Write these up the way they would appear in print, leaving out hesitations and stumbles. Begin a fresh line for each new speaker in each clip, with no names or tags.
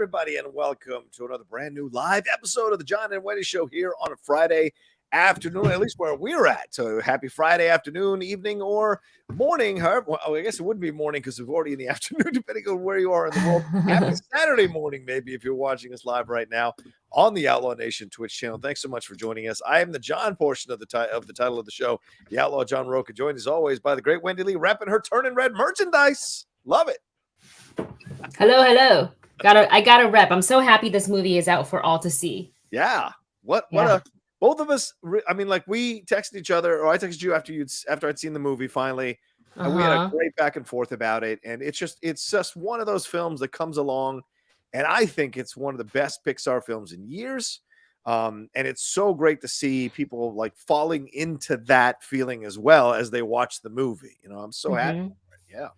everybody, and welcome to another brand new live episode of the John and Wendy Show here on a Friday afternoon, at least where we're at. So happy Friday afternoon, evening, or morning. However, well, I guess it wouldn't be morning because it's already in the afternoon, depending on where you are in the world. Happy Saturday morning, maybe, if you're watching us live right now on the Outlaw Nation Twitch channel. Thanks so much for joining us. I am the John portion of the title of the show, the Outlaw John Rocha, joined as always by the great Wendy Lee, repping her Turning Red merchandise. Love it.
Hello. I got a rep. I'm so happy this movie is out for all to see.
Yeah. Both of us, I mean, like, we texted each other, or I texted you after I'd seen the movie finally, and we had a great back and forth about it. And it's just one of those films that comes along, and I think it's one of the best Pixar films in years. And it's so great to see people like falling into that feeling as well as they watch the movie. You know, I'm so happy. Yeah.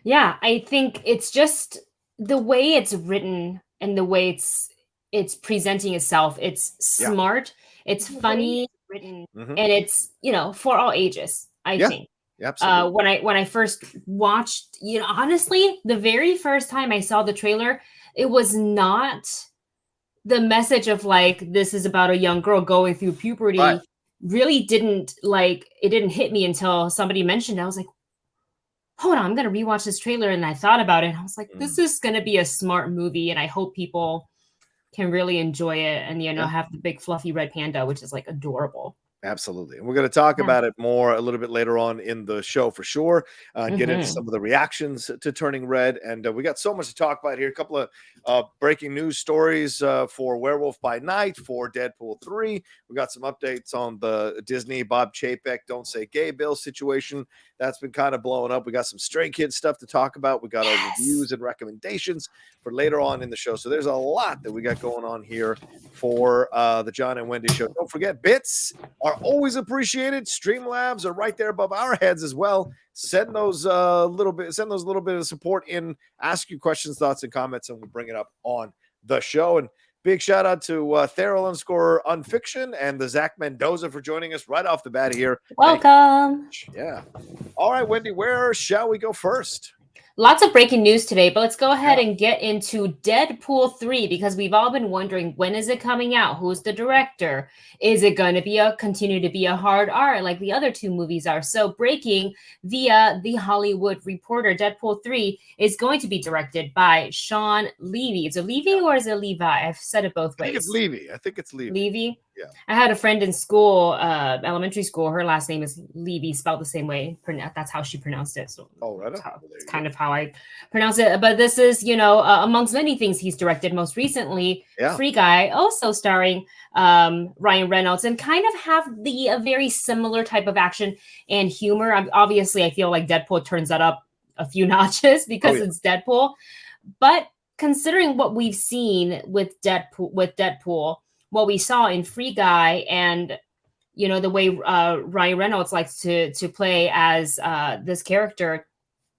Yeah, I think it's just the way it's written and the way it's presenting itself. It's smart, it's funny, written, and it's, for all ages, I think.
Absolutely.
When I first watched, honestly, the very first time I saw the trailer, it was not the message of like, this is about a young girl going through puberty.
Right.
Really didn't hit me until somebody mentioned it. I was like, hold on, I'm going to rewatch this trailer. And I thought about it. And I was like, this is going to be a smart movie. And I hope people can really enjoy it. And, have the big fluffy red panda, which is like adorable.
Absolutely. And we're going to talk about it more a little bit later on in the show for sure. Get into some of the reactions to Turning Red. And we got so much to talk about here. A couple of breaking news stories for Werewolf by Night, for Deadpool 3. We got some updates on the Disney Bob Chapek Don't Say Gay bill situation. That's been kind of blowing up. We got some Stray Kids stuff to talk about. We got our reviews and recommendations for later on in the show. So there's a lot that we got going on here for the John and Wendy Show. Don't forget, bits are always appreciated. Streamlabs are right there above our heads as well. Send those little bit of support in. Ask you questions, thoughts, and comments, and we'll bring it up on the show. And big shout out to Theral_Unfiction and the Zach Mendoza for joining us right off the bat here.
Welcome.
Yeah. All right, Wendy, where shall we go first?
Lots of breaking news today, but let's go ahead and get into Deadpool 3 because we've all been wondering, when is it coming out? Who's the director? Is it going to continue to be a hard R like the other two movies are? So breaking via The Hollywood Reporter, Deadpool 3 is going to be directed by Shawn Levy. Is it Levy or is it Levi? I've said it both ways.
I think it's Levy.
Levy?
Yeah.
I had a friend in school, elementary school. Her last name is Levy, spelled the same way. That's how she pronounced it. So it's kind of how I pronounce it. But this is, amongst many things he's directed. Most recently, Free Guy, also starring Ryan Reynolds, and kind of have a very similar type of action and humor. Obviously, I feel like Deadpool turns that up a few notches because it's Deadpool. But considering what we've seen with Deadpool, what we saw in Free Guy, and the way Ryan Reynolds likes to play as this character,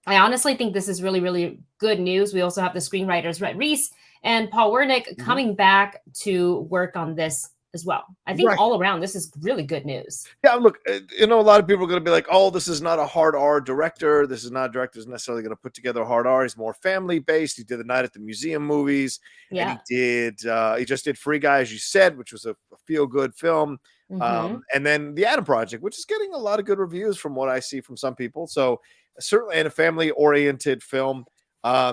I honestly think this is really, really good news. We also have the screenwriters Rhett Reese and Paul Wernick coming back to work on this as well. I think all around, this is really good news.
Yeah, look, a lot of people are going to be like, oh, this is not a hard R director. This is not a director who's necessarily going to put together a hard R. He's more family-based. He did the Night at the Museum movies.
Yeah.
And he just did Free Guy, as you said, which was a feel-good film. And then The Adam Project, which is getting a lot of good reviews from what I see from some people. So certainly in a family-oriented film.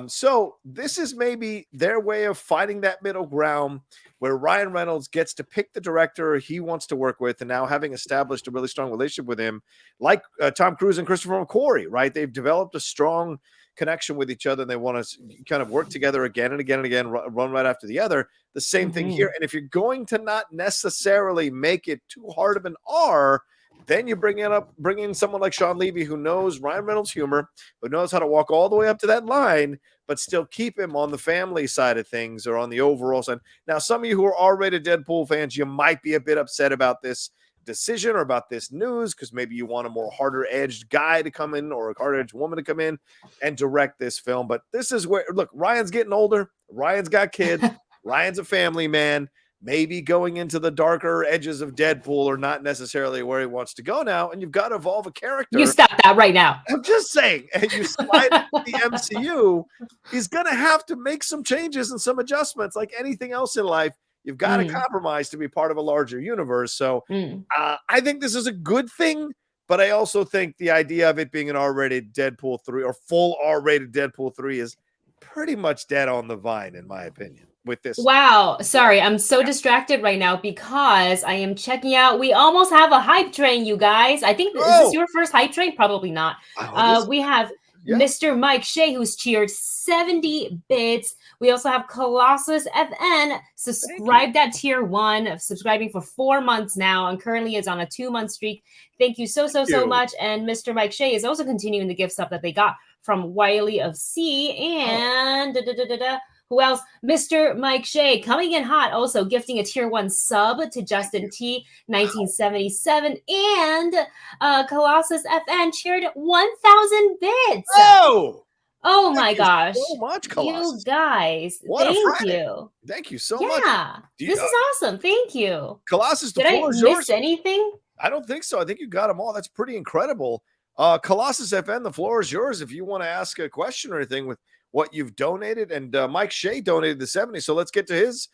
So this is maybe their way of finding that middle ground where Ryan Reynolds gets to pick the director he wants to work with. And now, having established a really strong relationship with him, like Tom Cruise and Christopher McQuarrie, right? They've developed a strong connection with each other, and they want to kind of work together again and again and again, run right after the other. The same thing here. And if you're going to not necessarily make it too hard of an R, then you bring in someone like Shawn Levy, who knows Ryan Reynolds' humor, who knows how to walk all the way up to that line, but still keep him on the family side of things or on the overall side. Now, some of you who are already Deadpool fans, you might be a bit upset about this decision or about this news because maybe you want a more harder-edged guy to come in or a harder-edged woman to come in and direct this film. But this is where, look, Ryan's getting older. Ryan's got kids. Ryan's a family man. maybe going into the darker edges of Deadpool are not necessarily where he wants to go now, and you've got to evolve a character.
You stop that right now.
I'm just saying, and you slide into the MCU, he's going to have to make some changes and some adjustments like anything else in life. You've got to compromise to be part of a larger universe. So I think this is a good thing, but I also think the idea of it being an R-rated Deadpool 3 or full R-rated Deadpool 3 is pretty much dead on the vine, in my opinion. With this.
Wow. Sorry, I'm so distracted right now because I am checking out. We almost have a hype train, you guys. I think, is this your first hype train? Probably not. We have Mr. Mike Shea, who's cheered 70 bits. We also have Colossus FN, subscribed at tier 1, subscribing for 4 months now, and currently is on a 2-month streak. Thank you so much. And Mr. Mike Shea is also continuing the gift stuff that they got from Wiley of C. And who else? Mr. Mike Shea coming in hot, also gifting a tier 1 sub to Justin T 1977, and Colossus FN cheered 1,000 bits. Oh my gosh!
So much, Colossus.
You guys, thank you.
Thank you so much.
Yeah, this is awesome. Thank you,
Colossus.
Did I miss anything?
I don't think so. I think you got them all. That's pretty incredible. Colossus FN, the floor is yours if you want to ask a question or anything with what you've donated. And Mike Shea donated the 70. So let's get to his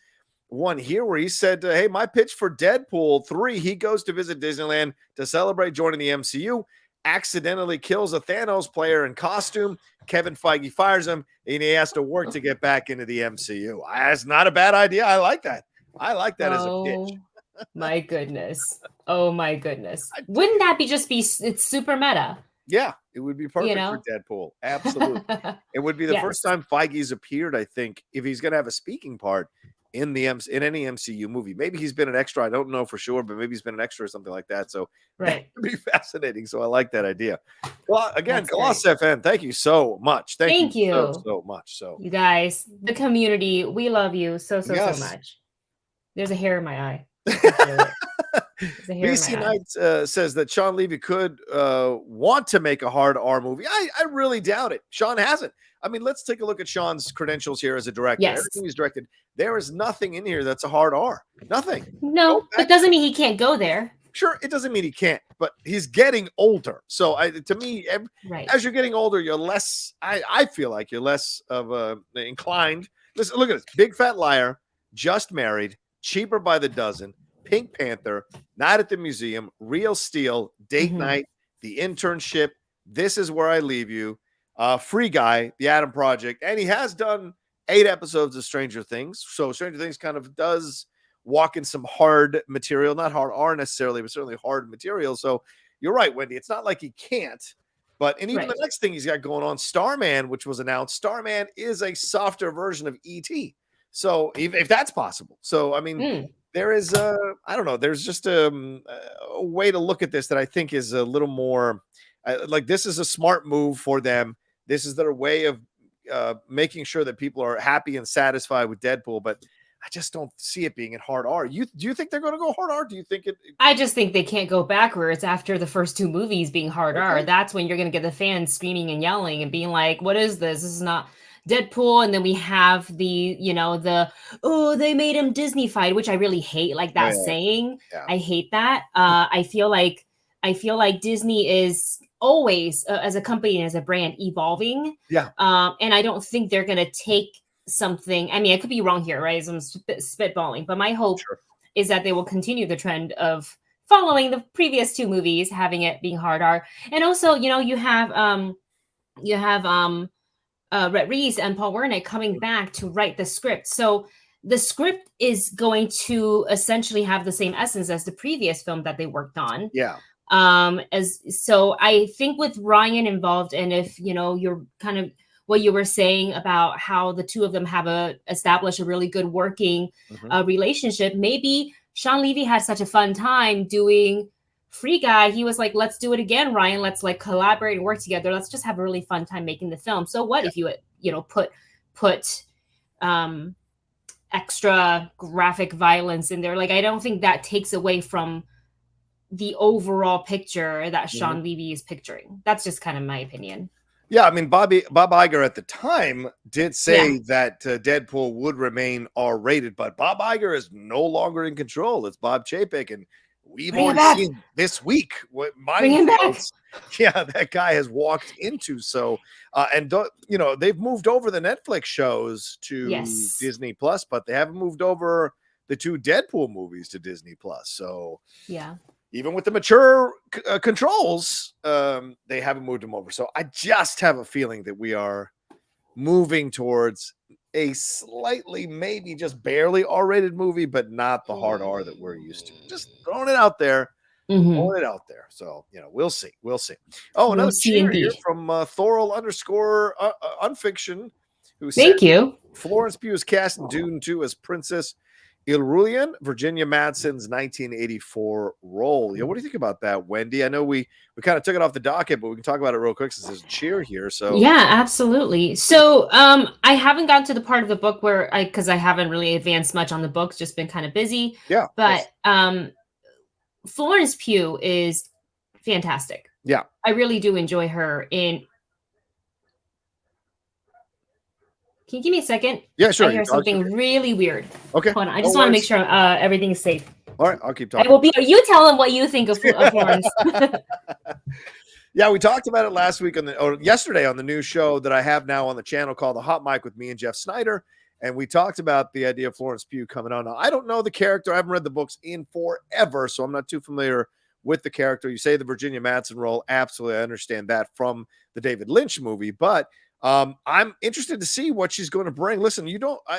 one here where he said, hey, my pitch for Deadpool 3, he goes to visit Disneyland to celebrate joining the MCU, accidentally kills a Thanos player in costume. Kevin Feige fires him, and he has to work to get back into the MCU. That's not a bad idea. I like that. As a pitch.
My goodness. Oh my goodness. Wouldn't that it's super meta?
Yeah, it would be perfect for Deadpool. Absolutely. It would be the first time Feige's appeared, I think, if he's going to have a speaking part in any MCU movie. Maybe he's been an extra. I don't know for sure, but maybe he's been an extra or something like that. So that would be fascinating. So I like that idea. Well, again, Colossus FN, thank you so much. Thank you so much. So
you guys, the community, we love you so much. There's a hair in my eye.
BC Knight says that Shawn Levy could want to make a hard R movie. I really doubt it. Shawn hasn't. I mean, let's take a look at Shawn's credentials here as a director.
Yes.
Everything he's directed, there is nothing in here that's a hard R. Nothing.
No, but doesn't mean he can't go there.
Sure, it doesn't mean he can't, but he's getting older. So to me, as you're getting older, you're less, I feel like you're less of inclined. Listen, look at this. Big Fat Liar, Just Married, Cheaper by the Dozen, Pink Panther, Night at the Museum, Real Steel, Date Night, The Internship, This Is Where I Leave You, Free Guy, The Adam Project, and he has done 8 episodes of Stranger Things. So Stranger Things kind of does walk in some hard material, not hard R necessarily, but certainly hard material. So you're right, Wendy. It's not like he can't. And even the next thing he's got going on, Starman, which was announced, Starman is a softer version of E.T. So if that's possible. So, I mean, there is I don't know. There's just a way to look at this that I think is a little more like this is a smart move for them. This is their way of making sure that people are happy and satisfied with Deadpool. But I just don't see it being in hard R. Do you think they're going to go hard R? Do you think it?
I just think they can't go backwards after the first 2 movies being hard R. That's when you're going to get the fans screaming and yelling and being like, "What is this? This is not Deadpool." And then we have the they made him Disney-fied, which I really hate. Like that saying, I hate that. I feel like Disney is always as a company and as a brand evolving. Yeah. And I don't think they're going to take something. I mean, I could be wrong here, right? So I'm spitballing, but my hope is that they will continue the trend of following the previous 2 movies, having it being hard R. And also, you have Rhett Reese and Paul Wernick coming back to write the script. So the script is going to essentially have the same essence as the previous film that they worked on.
Yeah.
So I think with Ryan involved, and if you're kind of what you were saying about how the 2 of them have established a really good working relationship, maybe Shawn Levy had such a fun time doing Free Guy. He was like, let's do it again, Ryan. Let's collaborate and work together. Let's just have a really fun time making the film. So what if you put extra graphic violence in there? Like, I don't think that takes away from the overall picture that Shawn Levy is picturing. That's just kind of my opinion.
Yeah, I mean, Bob Iger at the time did say that Deadpool would remain R-rated, but Bob Iger is no longer in control. It's Bob Chapek, and we've already seen this week what minefields, that guy has walked into. So, and they've moved over the Netflix shows to Disney Plus, but they haven't moved over the 2 Deadpool movies to Disney Plus. So, even with the mature controls, they haven't moved them over. So I just have a feeling that we are moving towards a slightly, maybe just barely R-rated movie, but not the hard R that we're used to. Just throwing it out there. Throwing it out there. So, we'll see. We'll see. Oh, another cheer here from Thorl_unfiction, who said,
"Thank you.
Florence Pugh is cast in Dune 2 as Princess Irulan, Virginia Madsen's 1984 role." What do you think about that, Wendy? I know we kind of took it off the docket, but we can talk about it real quick since there's a cheer here. So
yeah, absolutely. So I haven't gotten to the part of the book where because I haven't really advanced much on the books, just been kind of busy.
Yeah.
But Florence Pugh is fantastic.
Yeah.
I really do enjoy her in. Can you give me a second?
Yeah, sure.
I hear something really weird.
Okay.
Hold on. I just want to make sure everything's safe.
All right. I'll keep talking.
I will be. You tell them what you think of Florence.
Yeah, we talked about it last week yesterday on the new show that I have now on the channel called The Hot Mic with me and Jeff Snyder. And we talked about the idea of Florence Pugh coming on. Now, I don't know the character. I haven't read the books in forever, so I'm not too familiar with the character. You say the Virginia Madsen role. Absolutely. I understand that from the David Lynch movie, but I'm interested to see what she's going to bring. Listen,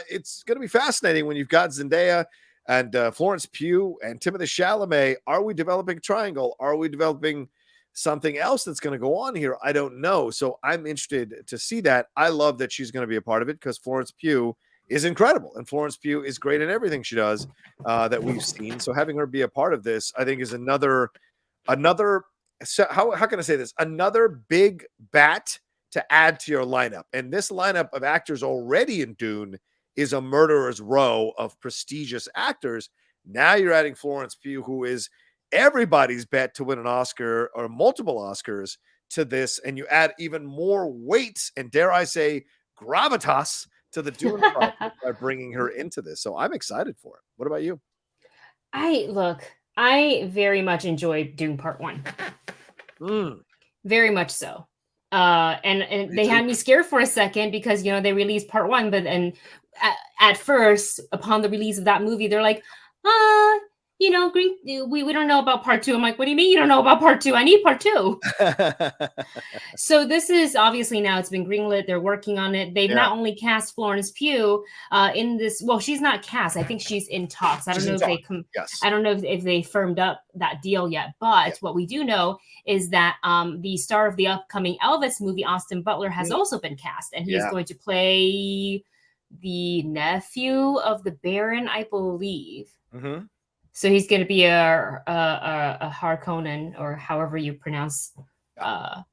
it's going to be fascinating when you've got Zendaya and Florence Pugh and Timothée Chalamet. Are we developing a triangle? Are we developing something else that's going to go on here? I don't know. So I'm interested to see that. I love that she's going to be a part of it because Florence Pugh is incredible. And Florence Pugh is great in everything she does that we've seen. So having her be a part of this, I think is another, how can I say this? Another big bat to add to your lineup. And this lineup of actors already in Dune is a murderer's row of prestigious actors. Now you're adding Florence Pugh, who is everybody's bet to win an Oscar or multiple Oscars to this. And you add even more weight and, dare I say, gravitas to the Dune project by bringing her into this. So I'm excited for it. What about you?
I very much enjoyed Dune Part 1. Very much so. And they had me scared for a second because, they released Part 1, but then at first, upon the release of that movie, they're like, we don't know about Part 2. I'm like, what do you mean you don't know about Part 2? I need Part 2. So this is obviously now it's been greenlit. They're working on it. They've not only cast Florence Pugh in this. Well, she's not cast. I think she's in talks. I don't know if they firmed up that deal yet. But what we do know is that the star of the upcoming Elvis movie, Austin Butler, has also been cast, and he is going to play the nephew of the Baron, I believe. Mm-hmm. So he's going to be a Harkonnen, or however you pronounce. Harkonnen,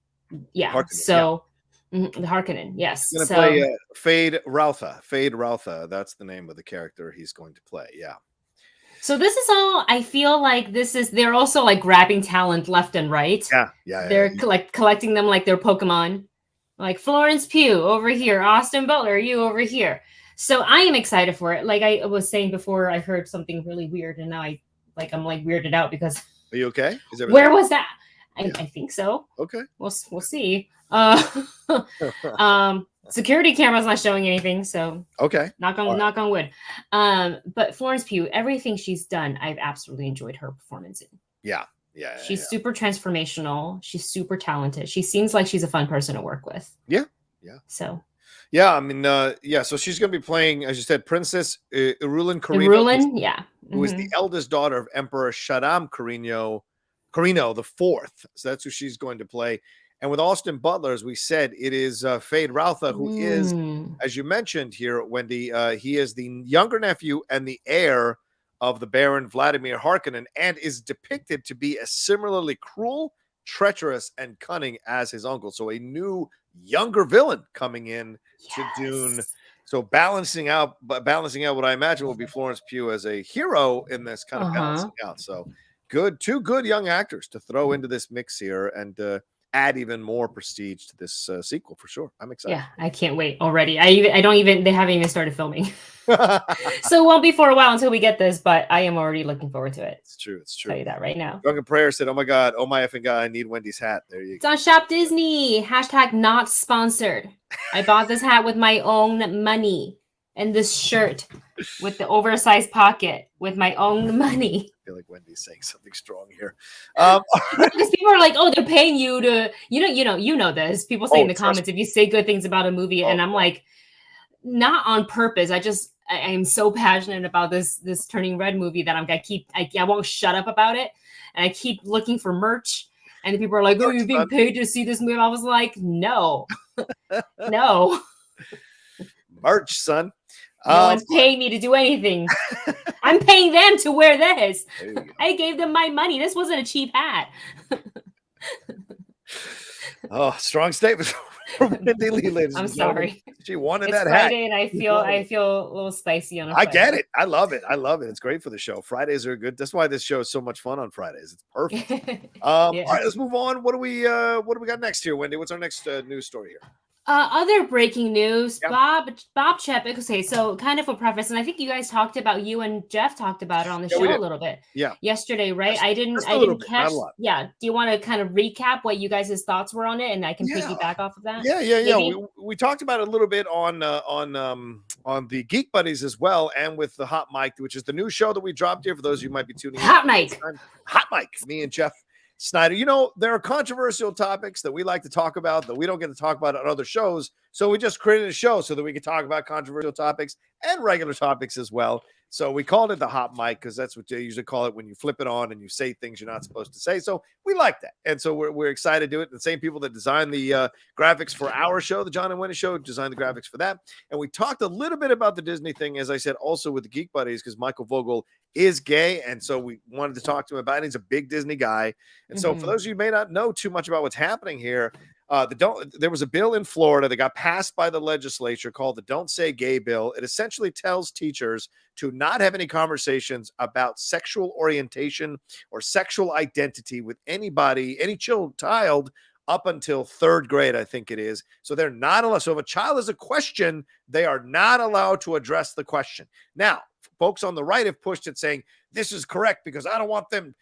the Harkonnen. Yes.
He's going to play Fade Routha. Fade Routha. That's the name of the character he's going to play. Yeah.
So this is all. I feel like they're also like grabbing talent left and right.
Yeah.
They're collecting them like they're Pokemon. Like Florence Pugh over here, Austin Butler, you over here. So I am excited for it. Like I was saying before, I heard something really weird, and now I'm weirded out because.
Are you okay?
Where was that? I think so.
Okay.
We'll see. Security camera's not showing anything, so
okay.
Knock on wood. But Florence Pugh, everything she's done, I've absolutely enjoyed her performance in.
Yeah.
She's super transformational. She's super talented. She seems like she's a fun person to work with.
Yeah.
So.
Yeah, I mean, so she's going to be playing, as you said, Princess Irulan Carino. Who is the eldest daughter of Emperor Shaddam Carino the Fourth. So that's who she's going to play. And with Austin Butler, as we said, it is Fade Routha, who is, as you mentioned here, Wendy, he is the younger nephew and the heir of the Baron Vladimir Harkonnen, and is depicted to be as similarly cruel, treacherous, and cunning as his uncle. So a new, younger villain coming in to Dune. So balancing out what I imagine will be Florence Pugh as a hero in this kind of balancing out. So two good young actors to throw into this mix here. And add even more prestige to this sequel for sure. I'm excited.
Yeah, I can't wait already. They haven't even started filming. So it won't be for a while until we get this, but I am already looking forward to it.
It's true. It's true.
Tell you that right now.
Drunken Prayer said, "Oh my God, oh my effing God, I need Wendy's hat." There you go.
It's on Shop Disney. # not sponsored. I bought this hat with my own money, and this shirt with the oversized pocket with my own money.
I feel like Wendy's saying something strong here.
Because people are like, "Oh, they're paying you to," you know this. People say in the comments if you say good things about a movie, and I'm like, not on purpose. I am so passionate about this Turning Red movie that I won't shut up about it, and I keep looking for merch. And the people are like, "Oh, you're being paid to see this movie." I was like, "No, no."
Merch, son.
No one's paying me to do anything. I'm paying them to wear this. I gave them my money. This wasn't a cheap hat.
Oh, strong statement from Wendy Lee, ladies.
I'm sorry.
She wanted
it's
that
Friday
hat.
And I feel a little spicy on a
Friday. I get it. I love it. It's great for the show. Fridays are good. That's why this show is so much fun on Fridays. It's perfect. All right, let's move on. What do we got next here, Wendy? What's our next news story here?
Other breaking news, yep. Bob Chapek. Okay, so kind of a preface, and I think you and Jeff talked about it on the show a little bit.
Yeah.
Yesterday, right? I didn't catch. Yeah. Do you want to kind of recap what you guys' thoughts were on it, and I can piggyback off of that?
Yeah. We talked about it a little bit on the Geek Buddies as well, and with the Hot Mic, which is the new show that we dropped here for those of you who might be tuning in.
Hot Mic.
Me and Jeff Snyder. There are controversial topics that we like to talk about that we don't get to talk about on other shows. So we just created a show so that we can talk about controversial topics and regular topics as well. So we called it the Hot Mic because that's what they usually call it when you flip it on and you say things you're not supposed to say. So we like that. And so we're excited to do it. The same people that designed the graphics for our show, the John and Wendy Show, designed the graphics for that. And we talked a little bit about the Disney thing, as I said, also with the Geek Buddies, because Michael Vogel is gay. And so we wanted to talk to him about it. He's a big Disney guy. And so for those of you who may not know too much about what's happening here, there was a bill in Florida that got passed by the legislature called the Don't Say Gay bill. It essentially tells teachers to not have any conversations about sexual orientation or sexual identity with anybody, any child up until 3rd grade, I think it is. So they're not allowed. So if a child has a question, they are not allowed to address the question. Now, folks on the right have pushed it saying this is correct because I don't want them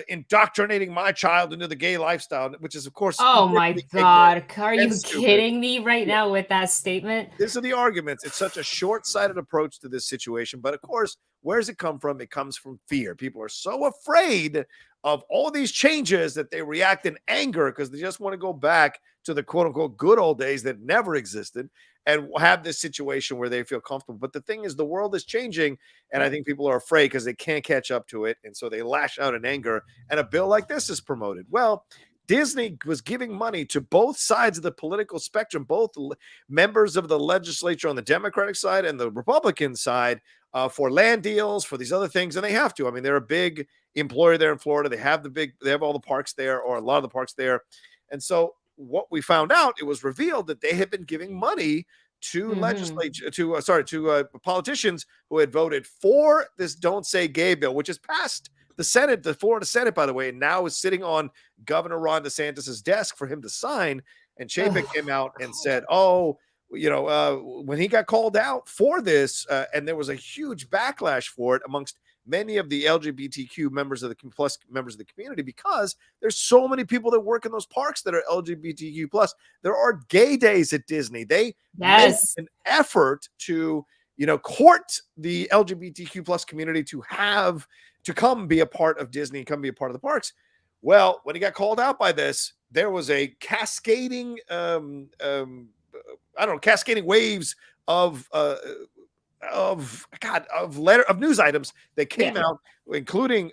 indoctrinating my child into the gay lifestyle, which is, of course,
oh my God, are you kidding me right now with that statement?
These are the arguments. It's such a short-sighted approach to this situation, but of course, where does it come from? It comes from fear. People are so afraid of all these changes that they react in anger because they just want to go back to the quote-unquote good old days that never existed and have this situation where they feel comfortable. But the thing is, the world is changing, and I think people are afraid because they can't catch up to it, and so they lash out in anger, and a bill like this is promoted. Well, Disney was giving money to both sides of the political spectrum, both members of the legislature on the Democratic side and the Republican side, for land deals, for these other things, and they have to. I mean, they're a big employer there in Florida. They have all the parks there, or a lot of the parks there, and so what we found out, it was revealed that they had been giving money to politicians who had voted for this Don't Say Gay bill, which has passed the Senate, the Florida Senate, by the way, and now is sitting on Governor Ron DeSantis's desk for him to sign. And Chapek came out and said, when he got called out for this, and there was a huge backlash for it amongst many of the LGBTQ members of the community, because there's so many people that work in those parks that are LGBTQ plus. There are gay days at Disney. They make an effort to, court the LGBTQ plus community to come be a part of Disney, come be a part of the parks. Well, when he got called out by this, there was a cascading, cascading waves of news items that came out, including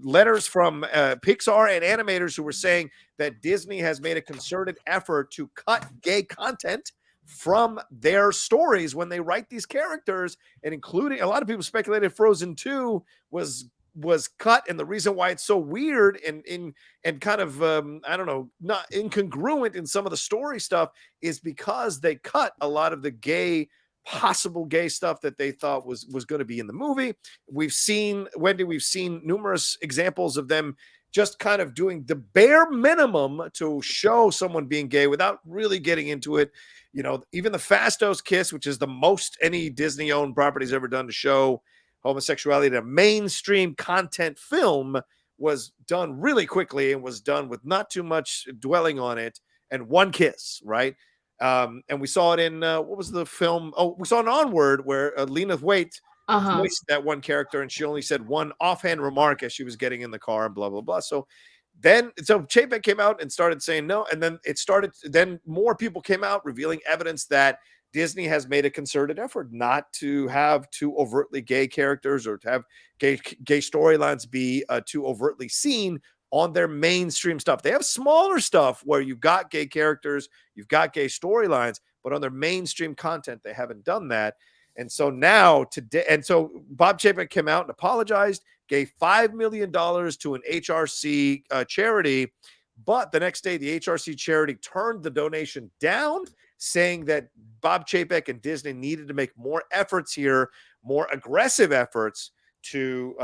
letters from Pixar and animators who were saying that Disney has made a concerted effort to cut gay content from their stories when they write these characters, and including a lot of people speculated Frozen 2 was cut, and the reason why it's so weird and kind of not incongruent in some of the story stuff is because they cut a lot of the possible gay stuff that they thought was going to be in the movie. We've seen numerous examples of them just kind of doing the bare minimum to show someone being gay without really getting into it. You know, even the Fastos kiss, which is the most any Disney-owned property's ever done to show homosexuality in a mainstream content film, was done really quickly and was done with not too much dwelling on it and one kiss, right? And we saw it in what was the film? Oh, we saw an Onward where Lena Waithe voiced that one character, and she only said one offhand remark as she was getting in the car and blah blah blah. So Chapek came out and started saying no, and then then more people came out revealing evidence that Disney has made a concerted effort not to have too overtly gay characters or to have gay storylines be too overtly seen on their mainstream stuff. They have smaller stuff where you've got gay characters, you've got gay storylines, but on their mainstream content, they haven't done that. And so now today, and so Bob Chapek came out and apologized, gave $5 million to an HRC charity, but the next day the HRC charity turned the donation down, saying that Bob Chapek and Disney needed to make more efforts here, more aggressive efforts to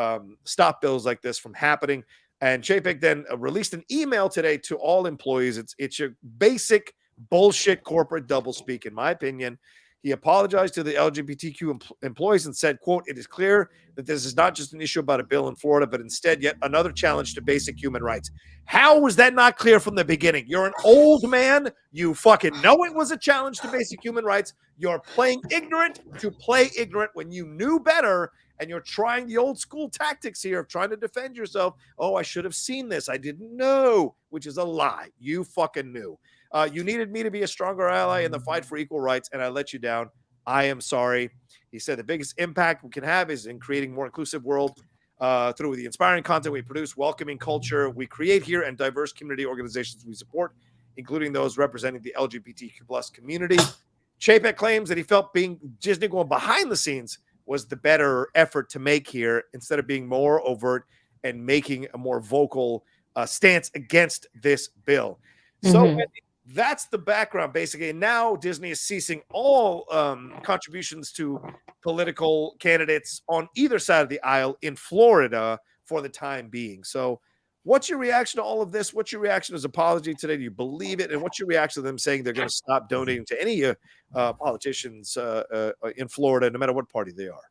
stop bills like this from happening. And Chapek then released an email today to all employees. It's your basic bullshit corporate doublespeak, in my opinion. He apologized to the LGBTQ employees and said, quote, "It is clear that this is not just an issue about a bill in Florida, but instead yet another challenge to basic human rights." How was that not clear from the beginning? You're an old man. You fucking know it was a challenge to basic human rights. You're playing ignorant to play ignorant when you knew better, and you're trying the old school tactics here of trying to defend yourself. Oh, I should have seen this. I didn't know, which is a lie. You fucking knew. You needed me to be a stronger ally in the fight for equal rights, and I let you down. I am sorry. He said the biggest impact we can have is in creating a more inclusive world through the inspiring content we produce, welcoming culture we create here, and diverse community organizations we support, including those representing the LGBTQ plus community. Chapek claims that he felt being Disney going behind the scenes was the better effort to make here instead of being more overt and making a more vocal stance against this bill. So that's the background, basically. And now Disney is ceasing all contributions to political candidates on either side of the aisle in Florida for the time being. So what's your reaction to all of this? What's your reaction to his apology today? Do you believe it? And what's your reaction to them saying they're going to stop donating to any politicians in Florida, no matter what party they are?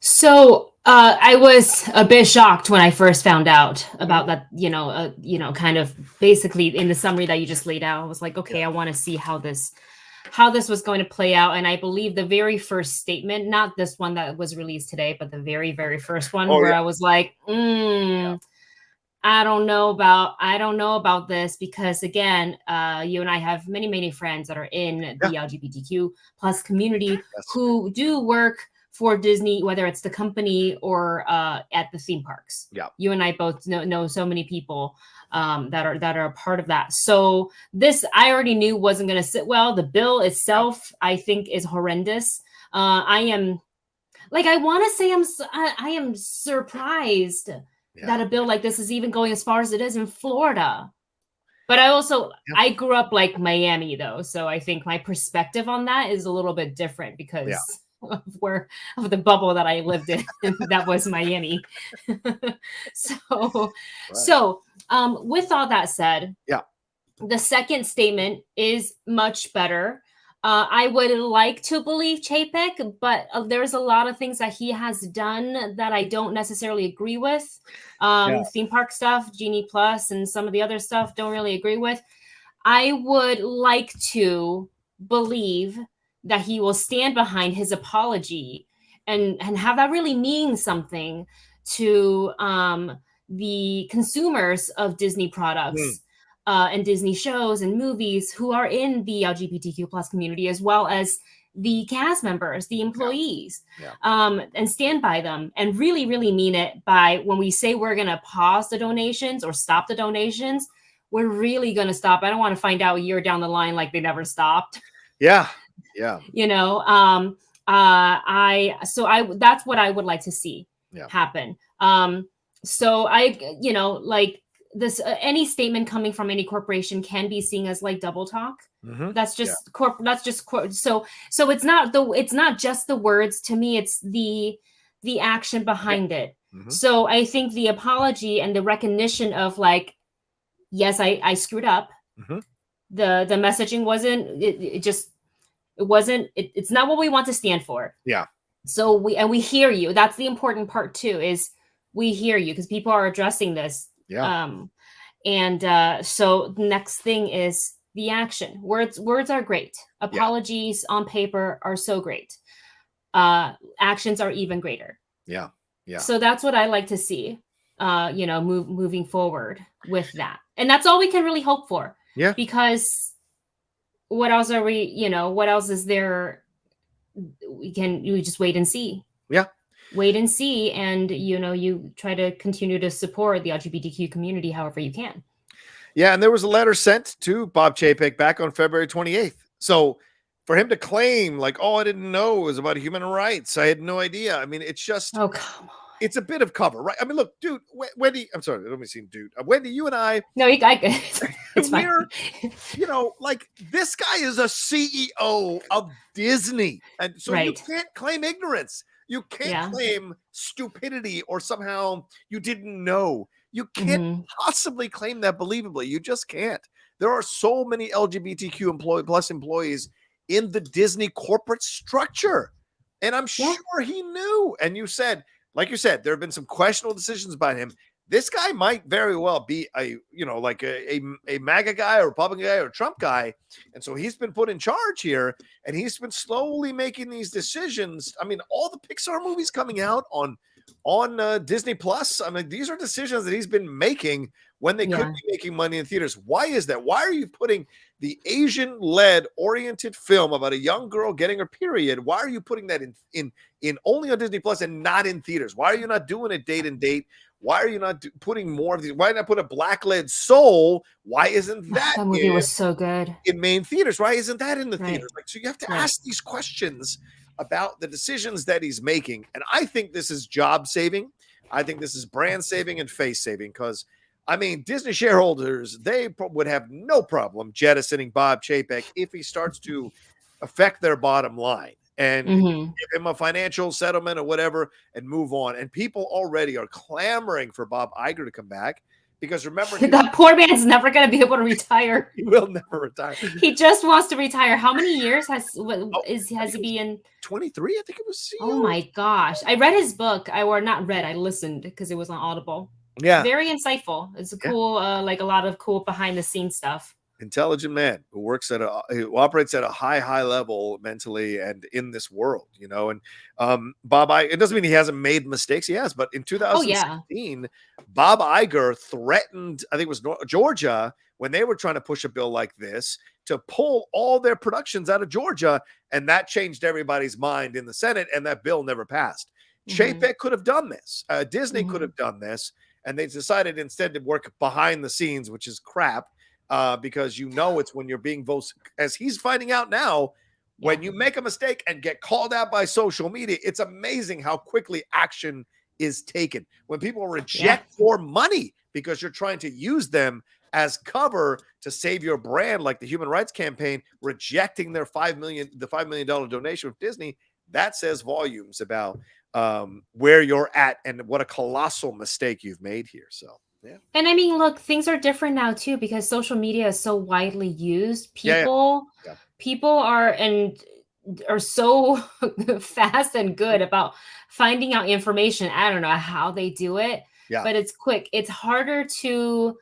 So I was a bit shocked when I first found out about that, kind of basically in the summary that you just laid out. I was like, okay, I want to see how this was going to play out. And I believe the very first statement, not this one that was released today, but the very, very first one I was like, I don't know about this, because again, you and I have many, many friends that are in the LGBTQ plus community who do work for Disney, whether it's the company or at the theme parks. Yeah, you and I both know so many people that are a part of that. So this I already knew wasn't going to sit well. The bill itself, I think, is horrendous. I am surprised that a bill like this is even going as far as it is in Florida. But I grew up like Miami though, so I think my perspective on that is a little bit different because of the bubble that I lived in. That was Miami. So with all that said, the second statement is much better. I would like to believe Chapek, but there's a lot of things that he has done that I don't necessarily agree with. Theme park stuff, Genie Plus, and some of the other stuff don't really agree with. I would like to believe that he will stand behind his apology and have that really mean something to the consumers of Disney products and Disney shows and movies who are in the LGBTQ plus community, as well as the cast members, the employees, and stand by them and really, really mean it by when we say we're going to pause the donations or stop the donations, we're really going to stop. I don't want to find out a year down the line like they never stopped.
Yeah.
That's what I would like to see happen. So this, any statement coming from any corporation can be seen as like double talk. That's just so it's not just the words. To me, it's the action behind it. So I think the apology and the recognition of like, yes, I screwed up. The messaging wasn't, it's not what we want to stand for.
Yeah.
So we hear you. That's the important part too, is we hear you because people are addressing this.
Yeah.
So next thing is the action. Words are great. Apologies on paper are so great. Actions are even greater.
Yeah. Yeah.
So that's what I like to see, moving forward with that. And that's all we can really hope for.
Yeah.
Because what else is there? We just wait and see.
Yeah.
Wait and see. And, you try to continue to support the LGBTQ community however you can.
Yeah. And there was a letter sent to Bob Chapek back on February 28th. So for him to claim like, oh, I didn't know it was about human rights, I had no idea. I mean, it's just,
oh, come on.
It's a bit of cover, right? I mean, look, dude, Wendy, I'm sorry, let me see, dude. Wendy, you and I.
No, it's fine.
Like this guy is a CEO of Disney. And so you can't claim ignorance. You can't claim stupidity or somehow you didn't know. You can't possibly claim that believably. You just can't. There are so many LGBTQ plus employees in the Disney corporate structure. And I'm sure he knew. And like you said, there have been some questionable decisions by him. This guy might very well be a MAGA guy or Republican guy or Trump guy. And so he's been put in charge here and he's been slowly making these decisions. I mean, all the Pixar movies coming out on Disney Plus. I mean, these are decisions that he's been making when they could be making money in theaters. Why is that? Why are you putting the Asian-led oriented film about a young girl getting her period? Why are you putting that in only on Disney Plus and not in theaters? Why are you not doing a date and date? Why are you not putting more of these? Why not put a black-led soul? Why isn't that
movie was so good
in main theaters? Why isn't that in the theaters? Like, so you have to ask these questions about the decisions that he's making. And I think this is job saving. I think this is brand saving and face saving because, I mean, Disney shareholders, they would have no problem jettisoning Bob Chapek if he starts to affect their bottom line and give him a financial settlement or whatever and move on. And people already are clamoring for Bob Iger to come back. Because remember,
that poor man's never going to be able to retire.
He will never retire.
He just wants to retire. How many years has he been?
23, I think it was.
Oh my gosh! I read his book. I listened because it was on Audible.
Yeah,
very insightful. It's a cool, like a lot of cool behind the scenes stuff.
Intelligent man who who operates at a high level mentally and in this world, and Bob Iger, it doesn't mean he hasn't made mistakes. He has, but in 2016, Bob Iger threatened, I think it was Georgia, when they were trying to push a bill like this to pull all their productions out of Georgia. And that changed everybody's mind in the Senate. And that bill never passed. Chapek could have done this. Disney could have done this. And they decided instead to work behind the scenes, which is crap. Because it's when you're being as he's finding out now, when you make a mistake and get called out by social media, it's amazing how quickly action is taken. When people reject for money because you're trying to use them as cover to save your brand, like the Human Rights Campaign rejecting their $5 million donation with Disney, that says volumes about where you're at and what a colossal mistake you've made here. So. Yeah.
And I mean, look, things are different now too because social media is so widely used. People are so fast and good about finding out information. I don't know how they do it, but it's quick. It's harder to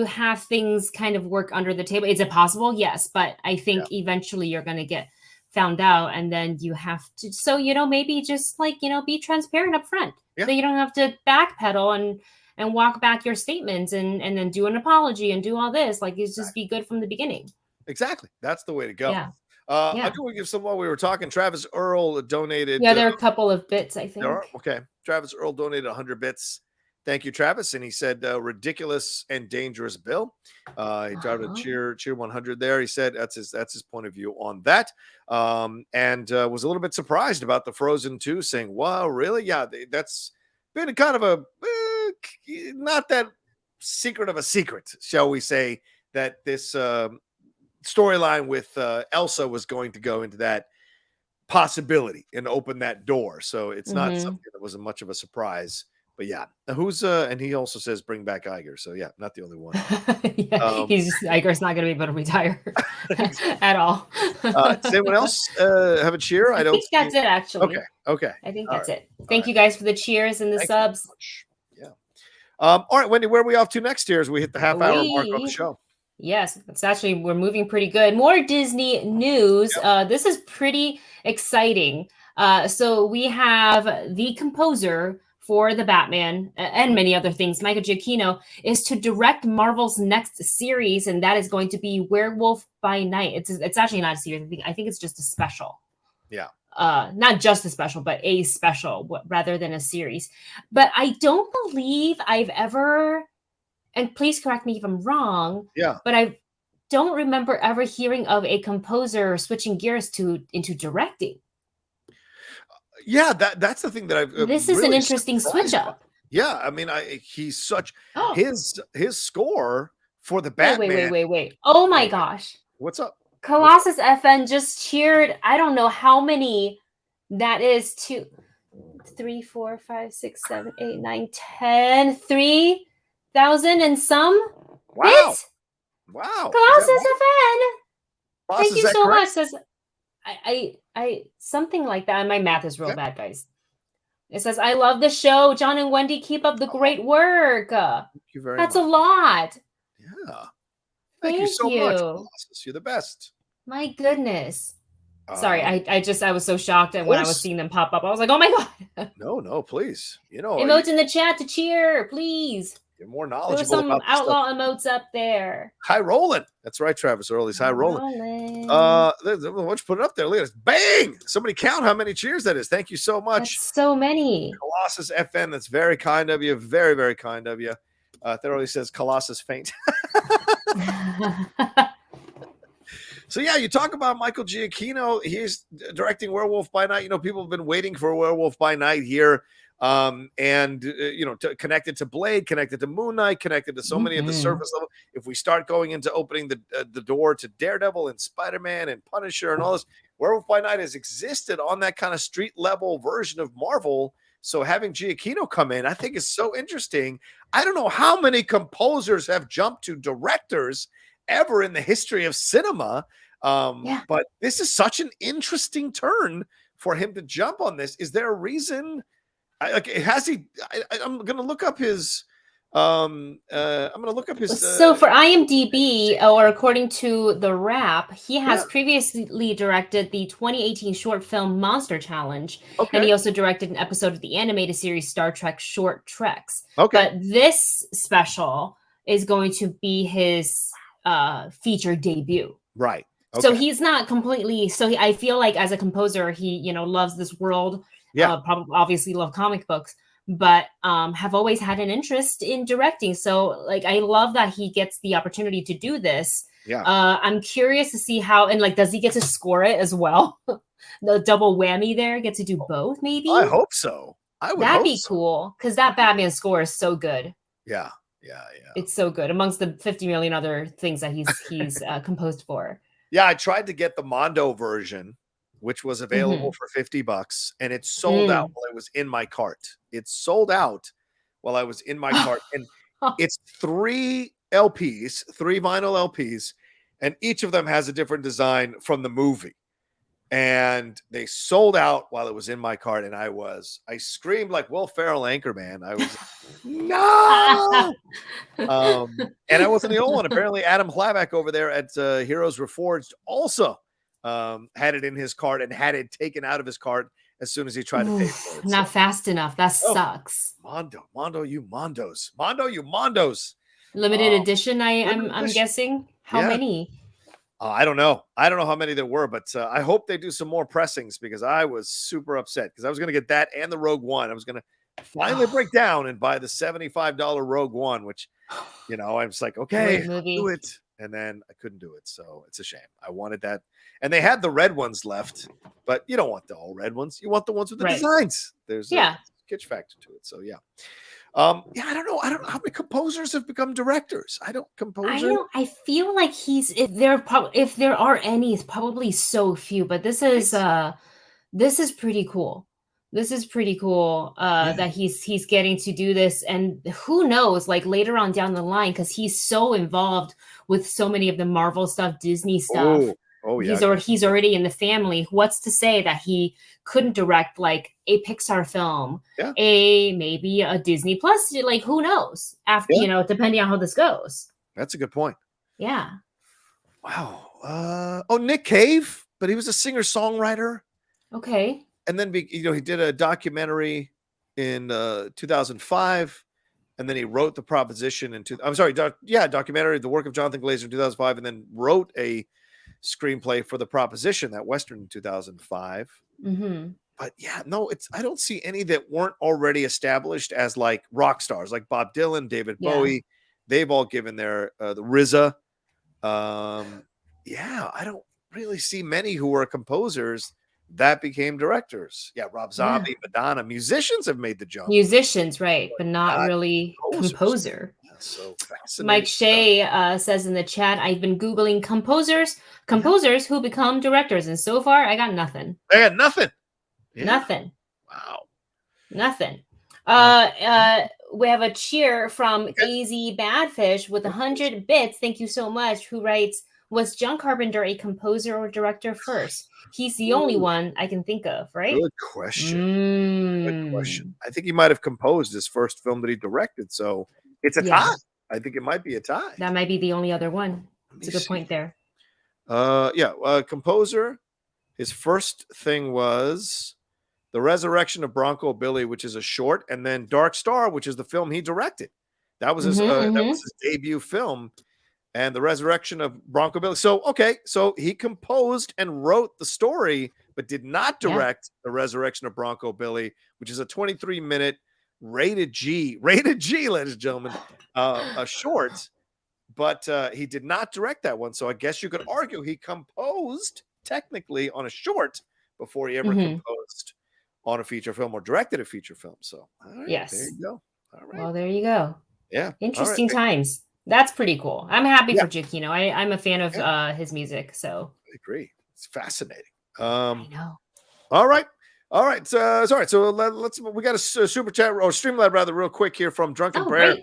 have things kind of work under the table. Is it possible? Yes, but I think eventually you're going to get found out, and then you have to. So maybe just be transparent up front. So you don't have to backpedal and walk back your statements and then do an apology and do all this. Like, it's just be good from the beginning.
Exactly. That's the way to go. I do want to give some while we were talking. Travis Earl donated.
Yeah, there are a couple of bits, I think.
Okay. Travis Earl donated 100 bits. Thank you, Travis. And he said, ridiculous and dangerous bill. He tried to cheer 100 there. He said that's his point of view on that. And was a little bit surprised about the Frozen 2 saying, wow, really? Yeah, that's been kind of a not that secret of a secret, shall we say, that this storyline with Elsa was going to go into that. possibility and opened that door. So it's not something that wasn't much of a surprise. But yeah, who's and he also says bring back Iger. So yeah, not the only one.
Iger's not going to be able to retire at all.
Does anyone else have a cheer?
I think that's it, actually.
Okay.
I think that's it. Thank you guys for the cheers and the subs.
Yeah. All right, Wendy, where are we off to next year as we hit the half-hour mark on the show?
Yes, it's actually, we're moving pretty good. More Disney news. This is pretty exciting. So we have the composer for the Batman and many other things, Michael Giacchino, is to direct Marvel's next series, and that is going to be Werewolf by Night. It's actually not a series. I think it's just a special.
Yeah.
Not just a special, but a special rather than a series. But I don't believe I've ever, and please correct me if I'm wrong, but I don't remember ever hearing of a composer switching gears into directing.
Yeah, that's the thing that I've.
This is an interesting switch up.
Yeah, I mean, he's such his score for the Batman.
Wait! Oh my gosh!
What's up?
Colossus FN just cheered. I don't know how many that is. 2, 3, 4, 5, 6, 7, 8, 9, 10, 3,000 and some.
Wow!
Bits?
Wow!
Colossus FN. Thank you so much.
Says
I something like that. My math is real bad, guys. It says, I love the show. John and Wendy, keep up the great work. Thank
you very much.
That's a lot.
Yeah. Thank you so much, Colossus. You're the best.
My goodness. Sorry, I was so shocked when I was seeing them pop up. I was like, oh my God.
No, please.
Emotes in the chat to cheer, please.
You're more knowledgeable.
There's some outlaw emotes up there.
High rolling. That's right, Travis Early's high rolling. Why don't you put it up there? Look at this. Bang! Somebody count how many cheers that is. Thank you so much.
That's so many.
Colossus FN. That's very kind of you. Very, very kind of you. Thoroughly says Colossus faint. So yeah, you talk about Michael Giacchino. He's directing Werewolf by Night. People have been waiting for Werewolf by Night here. Connected to Blade, connected to Moon Knight, connected to so many of the surface level. If we start going into opening the door to Daredevil and Spider-Man and Punisher and all this, Werewolf by Night has existed on that kind of street level version of Marvel. So having Giacchino come in, I think is so interesting. I don't know how many composers have jumped to directors ever in the history of cinema. But this is such an interesting turn for him to jump on this. Is there a reason? I'm gonna look up his. So for
IMDb, or according to the Wrap, he has previously directed the 2018 short film Monster Challenge, and he also directed an episode of the animated series Star Trek Short Treks. But this special is going to be his feature debut.
Right.
So he's not completely. I feel like as a composer, he loves this world. Probably obviously love comic books, but have always had an interest in directing. So I love that he gets the opportunity to do this. I'm curious to see how, and does he get to score it as well? The double whammy there, get to do both, maybe.
I hope so.
That'd be cool, because that Batman score is so good.
Yeah.
It's so good amongst the 50 million other things that he's composed for.
Yeah, I tried to get the Mondo version, which was available for $50, and it sold out while it was in my cart. It sold out while I was in my cart, and it's 3 LPs, 3 vinyl LPs, and each of them has a different design from the movie. And they sold out while it was in my cart, and I screamed like Will Ferrell Anchorman. I was no, and I wasn't the only one. Apparently, Adam Hlavak over there at Heroes Reforged also had it in his cart and had it taken out of his cart as soon as he tried to pay for it.
Not fast enough. That sucks.
Mondo, you Mondos.
Limited edition. I'm guessing. How many?
I don't know. I don't know how many there were, but I hope they do some more pressings, because I was super upset because I was going to get that and the Rogue One. I was going to finally break down and buy the $75 Rogue One, which, I was like, okay, I'll do it. And then I couldn't do it. So it's a shame. I wanted that. And they had the red ones left, but you don't want the all red ones. You want the ones with the designs. There's a kitsch factor to it. So I don't know. I don't know how many composers have become directors. I
feel like if there are any, it's probably so few. But this is this is pretty cool. This is pretty cool that he's getting to do this, and who knows, like later on down the line, because he's so involved with so many of the Marvel stuff, Disney stuff.
Yeah.
He's already in the family. What's to say that he couldn't direct like a Pixar film, maybe a Disney Plus? Like who knows? After depending on how this goes.
That's a good point.
Yeah.
Wow. Nick Cave, but he was a singer-songwriter.
Okay.
And then he did a documentary in 2005, and then he wrote The Proposition documentary, The Work of Jonathan Glazer in 2005, and then wrote a screenplay for The Proposition, that Western in 2005.
Mm-hmm.
But I don't see any that weren't already established as like rock stars, like Bob Dylan, David Bowie. They've all given their the RZA. I don't really see many who were composers that became directors. Rob Zombie, Madonna, musicians have made the jump.
Musicians, right, but not really composer.
So fascinating.
Mike Shea says in the chat, I've been Googling composers who become directors, and so far I got nothing.
I got nothing.
Yeah. Nothing.
Wow.
Nothing. We have a cheer from AZ Badfish with 100 bits. Thank you so much. Who writes, was John Carpenter a composer or director first? He's the only one I can think of, right?
Good question. Good question. I think he might have composed his first film that he directed. So it's a tie. I think it might be a tie.
That might be the only other one. It's a good point there.
Composer. His first thing was The Resurrection of Bronco Billy, which is a short, and then Dark Star, which is the film he directed. That was his that was his debut film, and The Resurrection of Bronco Billy. So he composed and wrote the story, but did not direct The Resurrection of Bronco Billy, which is a 23-minute rated G, ladies and gentlemen, a short. But he did not direct that one. So I guess you could argue he composed technically on a short before he ever composed on a feature film or directed a feature film. So there you go. All right.
Well, there you go.
Yeah.
Interesting times. That's pretty cool. I'm happy for Giacchino. I'm a fan of his music. So
I agree. It's fascinating.
I know.
All right. So we got a super chat or Streamlab rather real quick here from Drunken Prayer,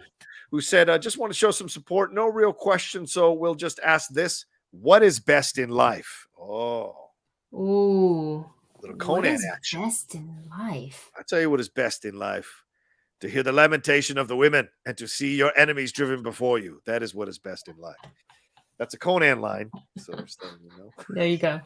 who said, I just want to show some support. No real question. So we'll just ask this. What is best in life? Oh.
Ooh.
Little Conan action.
Best in life.
I tell you what is best in life. To hear the lamentation of the women and to see your enemies driven before you. That is what is best in life. That's a Conan line. So
there you go.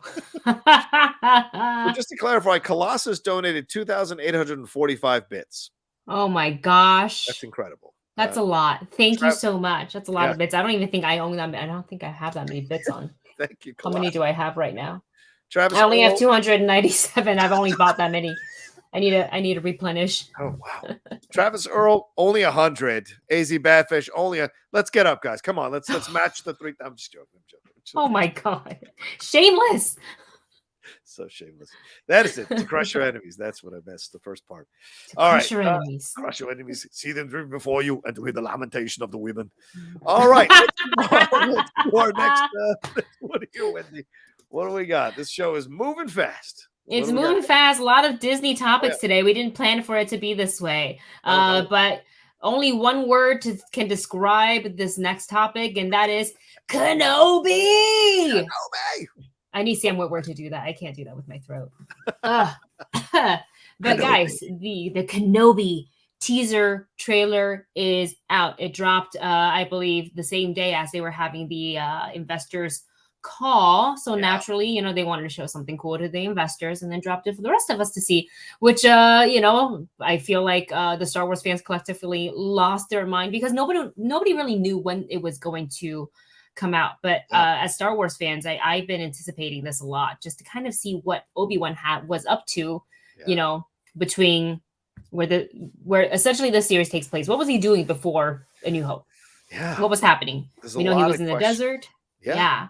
So just to clarify, Colossus donated 2,845 bits.
Oh my gosh.
That's incredible.
That's a lot. Thank you so much. That's a lot of bits. I don't even think I own them. I don't think I have that many bits on.
Thank you,
Colossus. How many do I have right now?
Travis,
I only have 297. I've only bought that many. I need to replenish.
Oh wow. Travis Earl only 100. AZ Badfish only let's get up, guys. Come on, let's match the three. I'm just joking.
Oh my god. Shameless.
So shameless. That is it. To crush your enemies. That's what I missed. The first part.
Crush your enemies.
Crush your enemies. See them driven before you and to hear the lamentation of the women. All right. Let's go our next what here, Wendy? What do we got? This show is moving fast.
It's moving fast. A lot of Disney topics today. We didn't plan for it to be this way. But only one word can describe this next topic, and that is Kenobi. I need Sam Witwer to do that. I can't do that with my throat. But guys, the Kenobi teaser trailer is out. It dropped, I believe, the same day as they were having the investors call. So naturally, they wanted to show something cool to the investors and then dropped it for the rest of us to see, which, I feel like the Star Wars fans collectively lost their mind because nobody really knew when it was going to come out. But as Star Wars fans, I've been anticipating this a lot just to kind of see what Obi-Wan was up to, between where essentially the series takes place. What was he doing before A New Hope?
Yeah.
What was happening? He was in the desert. Yeah.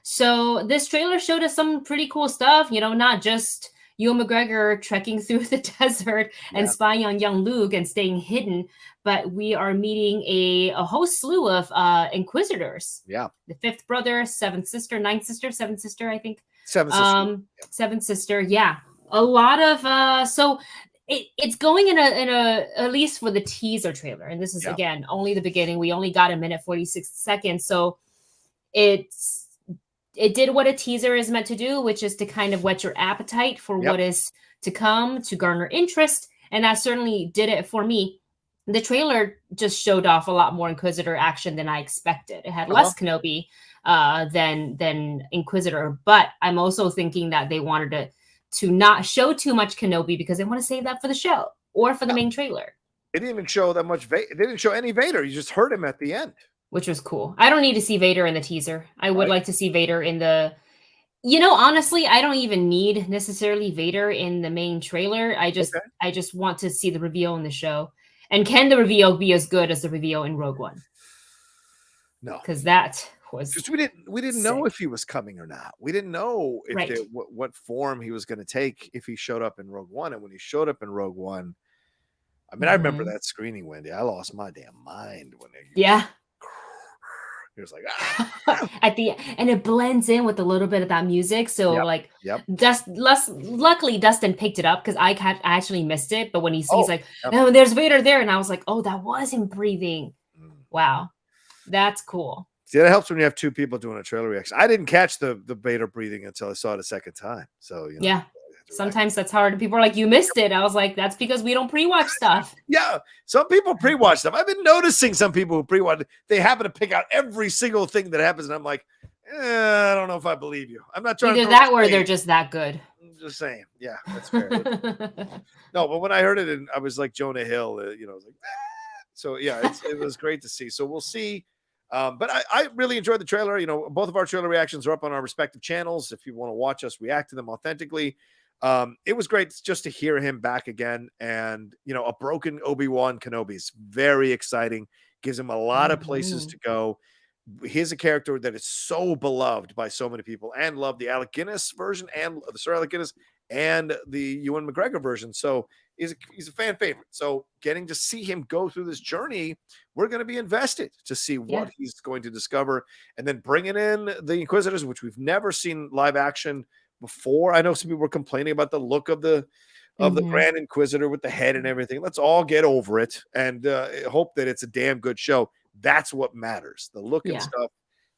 So this trailer showed us some pretty cool stuff, not just Ewan McGregor trekking through the desert and spying on young Luke and staying hidden, but we are meeting a whole slew of Inquisitors. Yeah. The fifth brother, seventh sister, ninth sister, seventh sister, I think.
Seventh sister.
Seventh sister. Yeah. a lot of so it's going in a at least for the teaser trailer, and this is again only the beginning. We only got a minute 46 seconds, so it did what a teaser is meant to do, which is to kind of whet your appetite for what is to come, to garner interest, and that certainly did it for me. The trailer just showed off a lot more Inquisitor action than I expected. It had less Kenobi than Inquisitor, but I'm also thinking that they wanted to not show too much Kenobi because they want to save that for the show or for the main trailer.
They didn't even show that much Vader. They didn't show any Vader. You just heard him at the end,
which was cool. I don't need to see Vader in the teaser. I would like to see Vader in the. Honestly, I don't even need necessarily Vader in the main trailer. I just want to see the reveal in the show. And can the reveal be as good as the reveal in Rogue One?
No,
because that was
we didn't know if he was coming or not. We didn't know if what form he was going to take if he showed up in Rogue One. And when he showed up in Rogue One, I mean, I remember that screening, Wendy. I lost my damn mind when he was like
at the and it blends in with a little bit of that music. So luckily Dustin picked it up because I actually missed it. But when he sees oh, there's Vader there, and I was like, oh, that was him breathing. Wow, that's cool.
See, that helps when you have two people doing a trailer reaction. I didn't catch the Vader breathing until I saw it a second time. So
sometimes that's hard. People are like, you missed it. I was like, that's because we don't pre-watch stuff.
Yeah, some people pre-watch stuff. I've been noticing some people who pre-watch, they happen to pick out every single thing that happens, and I'm like, I don't know if I believe you. I'm not trying
either that or they're just that good.
I'm just saying. Yeah, that's fair. No, but when I heard it, and I was like Jonah Hill, I was like, so yeah, it was great to see. So we'll see. But I really enjoyed the trailer. Both of our trailer reactions are up on our respective channels. If you want to watch us react to them authentically. It was great just to hear him back again, and a broken Obi-Wan Kenobi is very exciting. Gives him a lot of places to go. He's a character that is so beloved by so many people, and love the Alec Guinness version and the Sir Alec Guinness and the Ewan McGregor version. So he's a fan favorite. So getting to see him go through this journey, we're going to be invested to see what he's going to discover, and then bringing in the Inquisitors, which we've never seen live action before. I know some people were complaining about the look of the Grand Inquisitor with the head and everything. Let's all get over it and hope that it's a damn good show. That's what matters. The look and stuff,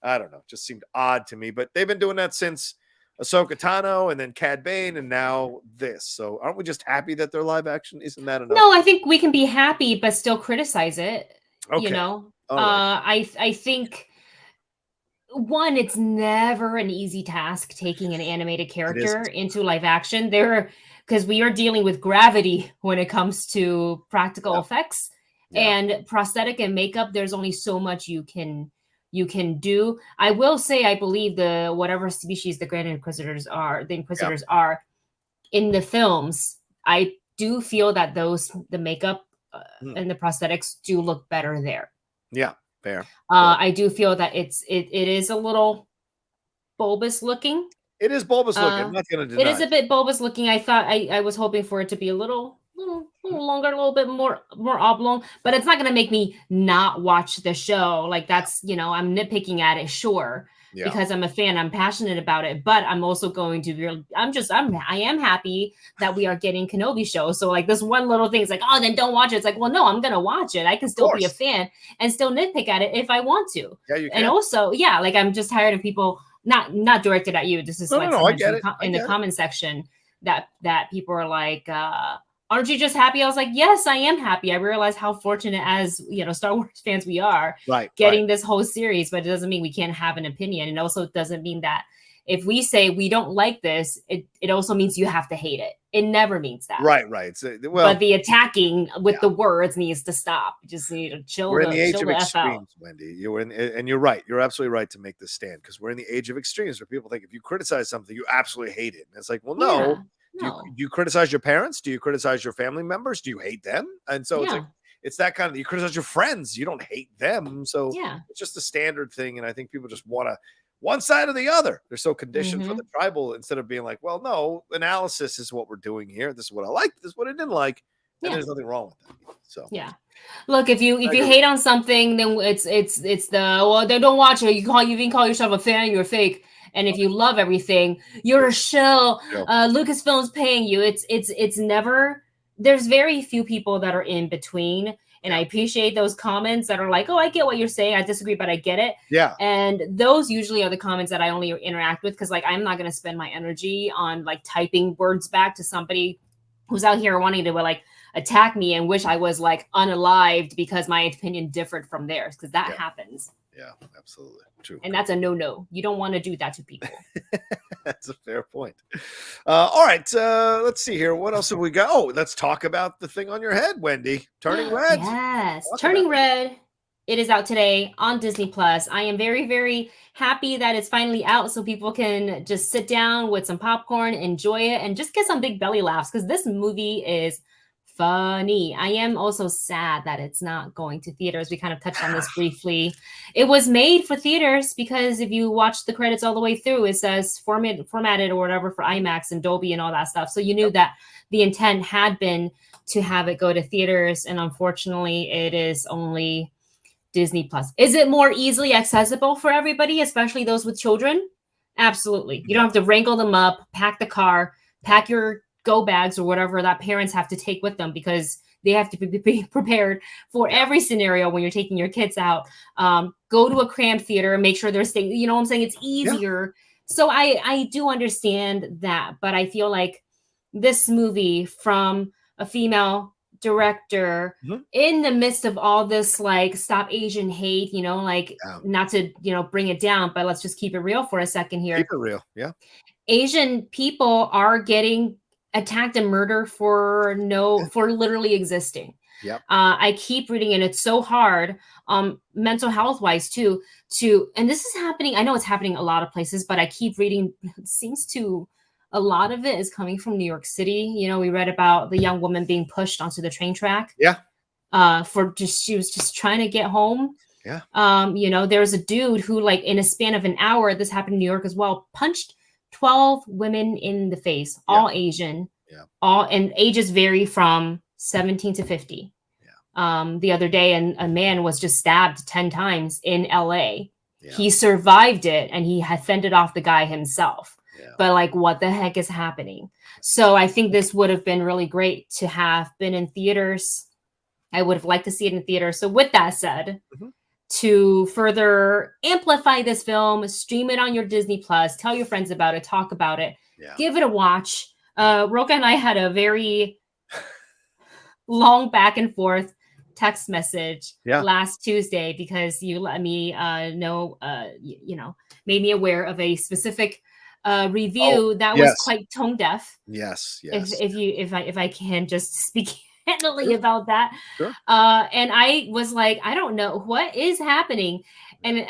I don't know, just seemed odd to me. But they've been doing that since Ahsoka Tano and then Cad Bane and now this. So aren't we just happy that they're live action? Isn't that enough?
No, I think we can be happy but still criticize it.
Okay.
Right. I think one, it's never an easy task taking an animated character into live action because we are dealing with gravity when it comes to practical effects and prosthetic and makeup. There's only so much you can do. I will say, I believe whatever species the Grand Inquisitors are, are in the films. I do feel that the makeup and the prosthetics do look better there.
Yeah. Fair.
I do feel that it is a little bulbous looking.
It is bulbous looking. I'm not going to deny.
It is a bit bulbous looking. I thought I was hoping for it to be a little longer, a little bit more oblong, but it's not going to make me not watch the show. Like that's, I'm nitpicking at it, sure, because I'm a fan, I'm passionate about it, but I'm also going to I am happy that we are getting Kenobi show. So like this one little thing is like, oh, then don't watch it. It's like, well, no, I'm going to watch it. I can still be a fan and still nitpick at it if I want to.
Yeah, you can.
And also, like, I'm just tired of people not directed at you. This is
I get it.
In the comment section that people are like, aren't you just happy? I was like, yes, I am happy. I realize how fortunate as, Star Wars fans we are getting this whole series, but it doesn't mean we can't have an opinion. And also it doesn't mean that if we say we don't like this, it also means you have to hate it. It never means that.
Right. So,
but the attacking with the words needs to stop. You just need to chill.
We're in the age of extremes, Wendy. And you're right. You're absolutely right to make this stand, because we're in the age of extremes where people think if you criticize something, you absolutely hate it. And it's like, well, no. Do you criticize your parents? Do you criticize your family members? Do you hate them? And so it's like, it's that kind of, you criticize your friends. You don't hate them. So it's just a standard thing. And I think people just want to one side or the other. They're so conditioned for the tribal, instead of being like, well, no, analysis is what we're doing here. This is what I liked. This is what I didn't like. And there's nothing wrong with that. So
look, if you hate on something, then it's the, well, they don't watch it. You can call yourself a fan, you're fake. And if you love everything, you're a shill. Lucasfilm's paying you. It's never. There's very few people that are in between. And I appreciate those comments that are like, oh, I get what you're saying. I disagree, but I get it.
Yeah.
And those usually are the comments that I only interact with because, like, I'm not going to spend my energy on, like, typing words back to somebody who's out here wanting to, like, attack me and wish I was, like, unalived because my opinion differed from theirs, because that happens.
Yeah, absolutely. True.
And that's a no-no. You don't want to do that to people.
That's a fair point. All right. Let's see here. What else have we got? Oh, let's talk about the thing on your head, Wendy. Turning Red.
Yes. Turning Red. It is out today on Disney Plus. I am very, very happy that it's finally out so people can just sit down with some popcorn, enjoy it, and just get some big belly laughs because this movie is funny. I am also sad that it's not going to theaters. We kind of touched on this briefly. It was made for theaters because if you watch the credits all the way through, it says formatted or whatever for IMAX and Dolby and all that stuff. So you knew that the intent had been to have it go to theaters, and unfortunately, it is only Disney Plus. Is it more easily accessible for everybody, especially those with children? Absolutely. You don't have to wrangle them up, pack the car, pack your go bags or whatever that parents have to take with them because they have to be prepared for every scenario when you're taking your kids out. Go to a cramped theater and make sure they're staying. You know what I'm saying? It's easier. Yeah. So I do understand that, but I feel like this movie from a female director in the midst of all this, like, stop Asian hate, you know, like not to, you know, bring it down, but let's just keep it real for a second here.
Keep it real. Yeah. Asian
people are getting attacked and murdered for literally existing.
Yep.
I keep reading, and it's so hard, mental health wise too, and this is happening. I know it's happening a lot of places, but I keep reading, it seems to, a lot of it is coming from New York City. You know, we read about the young woman being pushed onto the train track.
Yeah.
She was just trying to get home.
Yeah.
You know, there's a dude who, like, in a span of an hour, this happened in New York as well, punched 12 women in the face, all Asian, and ages vary from 17 to 50. The other day, and a man was just stabbed 10 times in LA. He survived it, and he had fended off the guy himself. But, like, what the heck is happening? So I think this would have been really great to have been in theaters. I would have liked to see it in theaters. So with that said, to further amplify this film, stream it on your Disney Plus, tell your friends about it, talk about it, give it a watch. Rocha and I had a very long back and forth text message last Tuesday because you let me know, you know, made me aware of a specific review that was quite tone deaf.
Yes.
If I can just speak candidly about that.
Sure.
And I was like, I don't know what is happening. And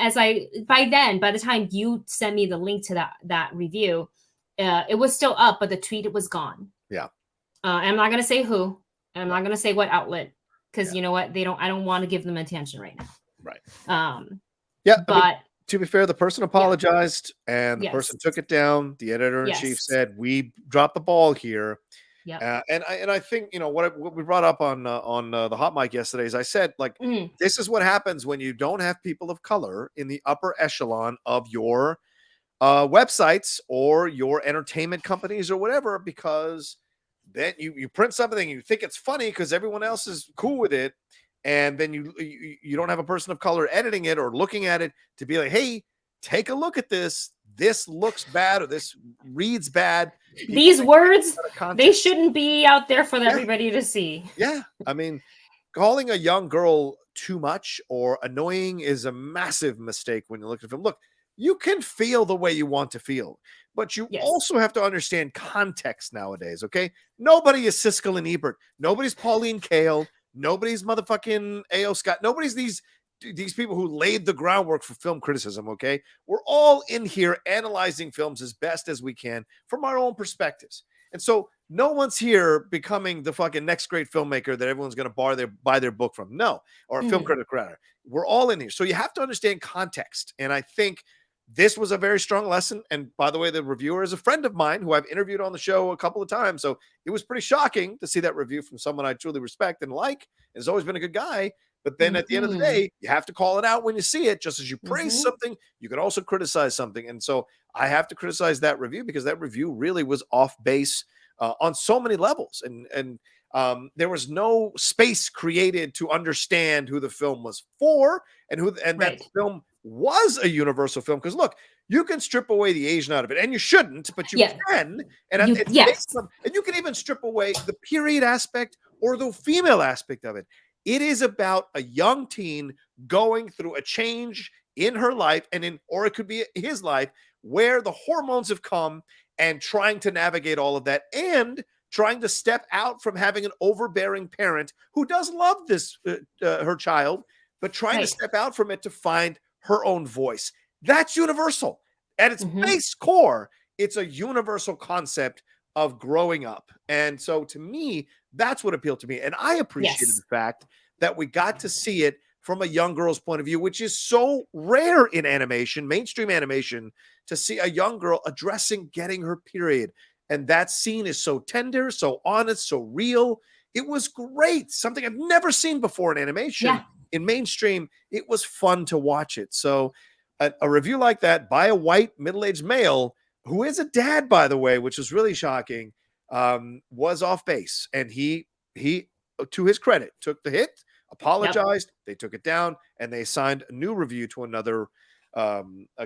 by the time you sent me the link to that review, it was still up, but the tweet was gone.
Yeah.
I'm not going to say who, and I'm not going to say what outlet, because you know what? I don't want to give them attention right now.
Right.
But
I mean, to be fair, the person apologized and the person took it down. The editor-in-chief said, we dropped the ball here.
Yeah.
And I think, you know, what we brought up on the hot mic yesterday is I said, like, this is what happens when you don't have people of color in the upper echelon of your websites or your entertainment companies or whatever, because then you print something and you think it's funny because everyone else is cool with it. And then you don't have a person of color editing it or looking at it to be like, hey, take a look at this. This looks bad or this reads bad.
These words, they shouldn't be out there for everybody to see.
Yeah. I mean, calling a young girl too much or annoying is a massive mistake when you look at film. Look, you can feel the way you want to feel, but you also have to understand context nowadays, okay? Nobody is Siskel and Ebert. Nobody's Pauline Kael. Nobody's motherfucking A.O. Scott. Nobody's these people who laid the groundwork for film criticism, okay? We're all in here analyzing films as best as we can from our own perspectives. And so no one's here becoming the fucking next great filmmaker that everyone's going to buy their book from. No, or a film critic rather. We're all in here. So you have to understand context. And I think this was a very strong lesson. And by the way, the reviewer is a friend of mine who I've interviewed on the show a couple of times. So it was pretty shocking to see that review from someone I truly respect and like. And has always been a good guy. But then at the end of the day, you have to call it out when you see it. Just as you praise something, you can also criticize something. And so I have to criticize that review because that review really was off base on so many levels. And there was no space created to understand who the film was for and that film was a universal film. Because look, you can strip away the Asian out of it, and you shouldn't, but you can. And you can even strip away the period aspect or the female aspect of it. It is about a young teen going through a change in her life, or it could be his life, where the hormones have come, and trying to navigate all of that, and trying to step out from having an overbearing parent who does love her child, but trying to step out from it to find her own voice. That's universal. At its base core, it's a universal concept of growing up. And so to me, that's what appealed to me. And I appreciated the fact that we got to see it from a young girl's point of view, which is so rare in animation, mainstream animation, to see a young girl addressing getting her period. And that scene is so tender, so honest, so real. It was great. Something I've never seen before in animation. In mainstream, it was fun to watch it. So a review like that by a white middle-aged male, who is a dad, by the way, which was really shocking, was off base. And he, to his credit, took the hit, apologized, they took it down, and they assigned a new review to another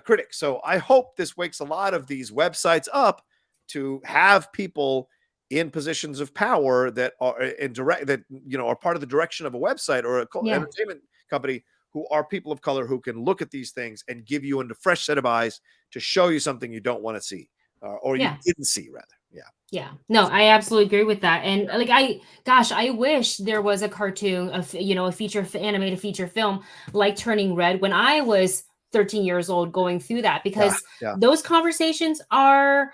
critic. So I hope this wakes a lot of these websites up to have people in positions of power that are are part of the direction of a website or a entertainment company, who are people of color who can look at these things and give you a fresh set of eyes to show you something you don't want to see or you didn't see, rather.
Yeah. No, I absolutely agree with that. And like, I wish there was a cartoon of, a animated feature film like Turning Red when I was 13 years old going through that, because those conversations are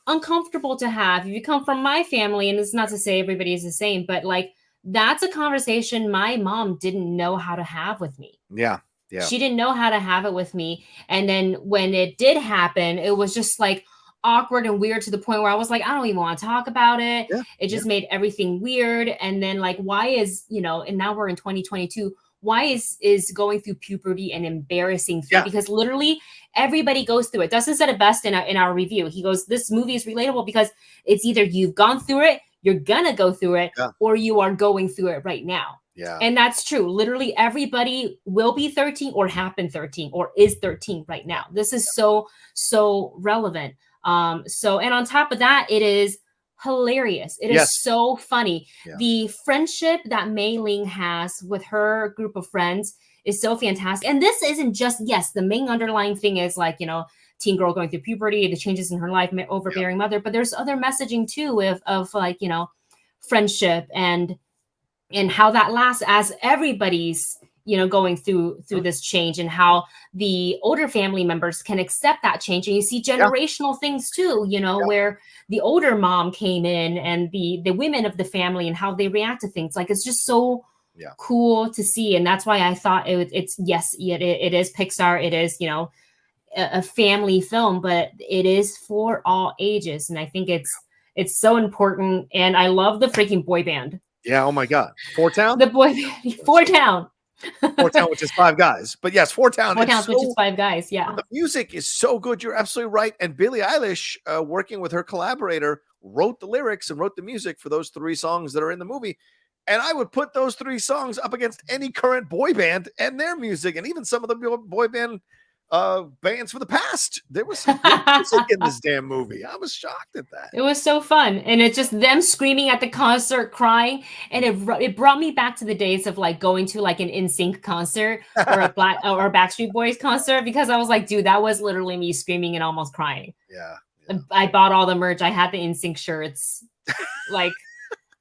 uncomfortable to have. If you come from my family, and it's not to say everybody is the same, but like, that's a conversation my mom didn't know how to have with me.
Yeah.
She didn't know how to have it with me. And then when it did happen, it was just like awkward and weird to the point where I was like, I don't even want to talk about it. It just made everything weird. And then like, why is, and now we're in 2022, why is going through puberty an embarrassing thing? Because literally everybody goes through it. Dustin said it best in our review. He goes, this movie is relatable because it's either you've gone through it, you're gonna go through it, or you are going through it right now. And that's true. Literally everybody will be 13 or have been 13 or is 13 right now. This is so relevant. And on top of that, it is hilarious. It is so funny. The friendship that Mei Ling has with her group of friends is so fantastic. And this isn't just, the main underlying thing is like, teen girl going through puberty, the changes in her life, overbearing mother, but there's other messaging too of like, friendship and how that lasts as everybody's, going through this change, and how the older family members can accept that change. And you see generational things too, where the older mom came in and the women of the family and how they react to things. Like, it's just so cool to see. And that's why I thought it is Pixar. It is, a family film, but it is for all ages. And I think it's so important. And I love the freaking boy band.
Yeah. Oh my God. Four Town?
The boy band. Four Town.
Four Town, which is five guys. But yes, Four Town.
Four Towns, which is five guys. Yeah.
The music is so good. You're absolutely right. And Billie Eilish, working with her collaborator, wrote the lyrics and wrote the music for those three songs that are in the movie. And I would put those three songs up against any current boy band and their music, and even some of the boy band bands for the past. There was some good music in this damn movie. I was shocked at that.
It was so fun. And it's just them screaming at the concert, crying. And it brought me back to the days of like going to like an NSYNC concert or a Backstreet Boys concert, because I was like, dude, that was literally me screaming and almost crying.
Yeah.
I bought all the merch. I had the NSYNC shirts. Like,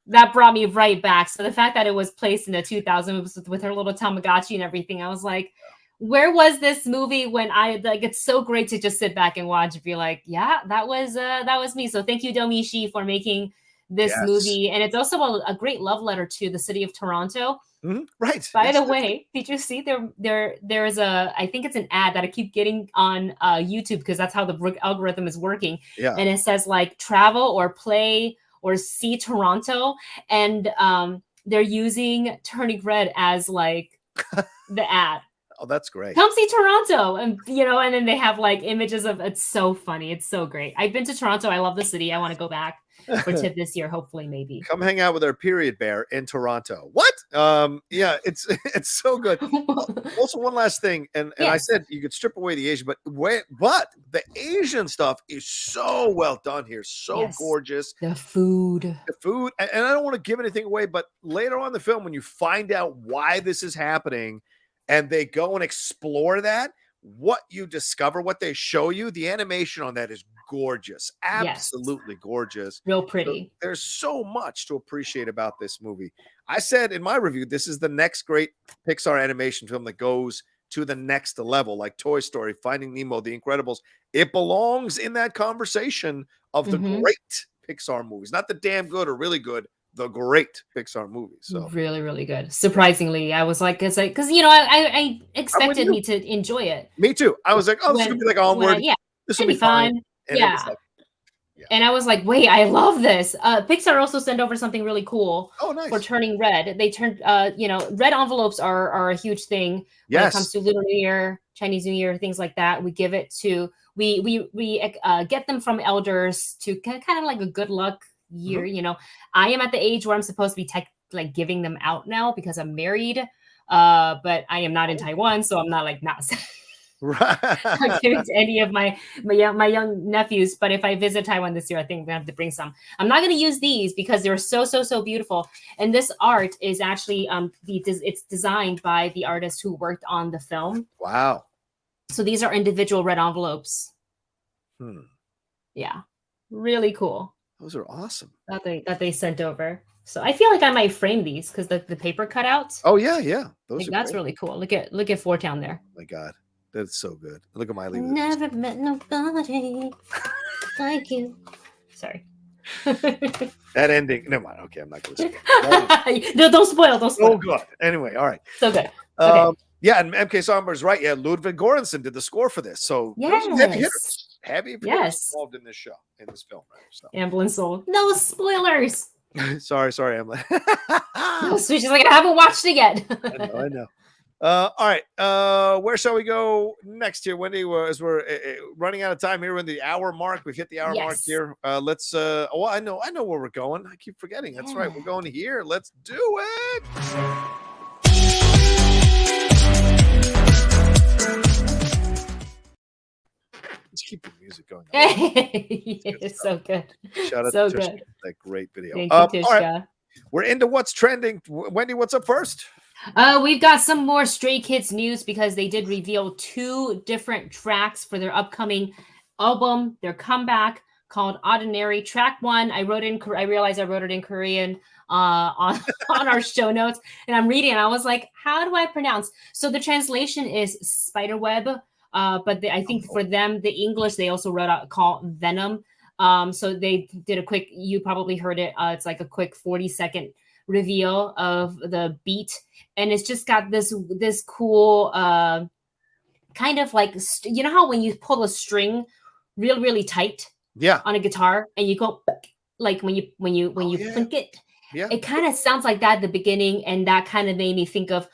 that brought me right back. So the fact that it was placed in the 2000s with her little Tamagotchi and everything, I was like, where was this movie when it's so great to just sit back and watch and be like, yeah, that was me. So thank you, Domishi, for making this movie. And it's also a great love letter to the city of Toronto.
Mm-hmm. Right.
By the way, did you see there's I think it's an ad that I keep getting on YouTube, because that's how the algorithm is working.
Yeah.
And it says like travel or play or see Toronto. And they're using Turning Red as like the ad.
Oh, that's great.
Come see Toronto. And, and then they have like images of, it's so funny. It's so great. I've been to Toronto. I love the city. I want to go back for TIFF this year, hopefully, maybe.
Come hang out with our period bear in Toronto. What? Yeah, it's so good. Also, one last thing, and I said you could strip away the Asian, but the Asian stuff is so well done here, so gorgeous.
The food,
and I don't want to give anything away, but later on in the film, when you find out why this is happening, and they go and explore that, what you discover, what they show you, the animation on that is gorgeous. Absolutely gorgeous.
Real pretty.
So there's so much to appreciate about this movie. I said in my review, this is the next great Pixar animation film that goes to the next level, like Toy Story, Finding Nemo, The Incredibles. It belongs in that conversation of the great Pixar movies, not the damn good or really good, the great Pixar movies. So
really, really good. Surprisingly, I was like, because I expected me to enjoy it.
Me too. I was like, oh, this is gonna be like Onward. This will be fun.
And and I was like, wait, I love this. Pixar also sent over something really cool for Turning Red. They turned, red envelopes are a huge thing when it comes to Lunar New Year, Chinese New Year, things like that. We give it to, we get them from elders to kind of like a good luck year. I am at the age where I'm supposed to be giving them out now because I'm married, but I am not in Taiwan, so I'm not not giving to any of my young nephews. But if I visit Taiwan this year, I think I'm gonna have to bring some. I'm not gonna use these because they're so beautiful. And this art is actually it's designed by the artist who worked on the film.
Wow. So
these are individual red envelopes. Yeah, really cool.
Those are awesome.
That they sent over. So I feel like I might frame these because the paper cutouts.
Oh yeah.
That's really cool. Look at Fort Town there.
Oh my God. That's so good. Look at my leave.
Never met nobody like you. Sorry.
That ending. Never mind. Okay, I'm not going to say
No, don't spoil.
Oh, God. Anyway, all right.
So good. Okay.
Yeah, and MK Somber's right. Yeah, Ludwig Göransson did the score for this. So heavy hitters. Heavy hitters involved in this show, in this film. Right? So.
Amblin Soul. No spoilers.
sorry, Amblin.
No, she's like, I haven't watched it yet.
I know. All right. Where shall we go next here, Wendy? As we're running out of time here, we're in the hour mark. We've hit the hour mark here. Let's. Well, I know where we're going. I keep forgetting. That's right. We're going here. Let's do it. Let's keep the music going.
It's so good.
Shout out to Tushka. That great video.
Thank you, Tushka.
All right. We're into what's trending. Wendy, what's up first?
We've got some more Stray Kids news because they did reveal 2 different tracks for their upcoming album, their comeback called Ordinary. Track 1, I realized I wrote it in Korean on our show notes, and I'm reading, and I was like, how do I pronounce? So the translation is spiderweb, but I think for them, the English, they also wrote out called Venom. So they did a quick, you probably heard it. It's like a quick 40-second reveal of the beat, and it's just got this cool kind of like, you know how when you pull a string really tight on a guitar and you go like when you flick it, it kind of sounds like that at the beginning, and that kind of made me think of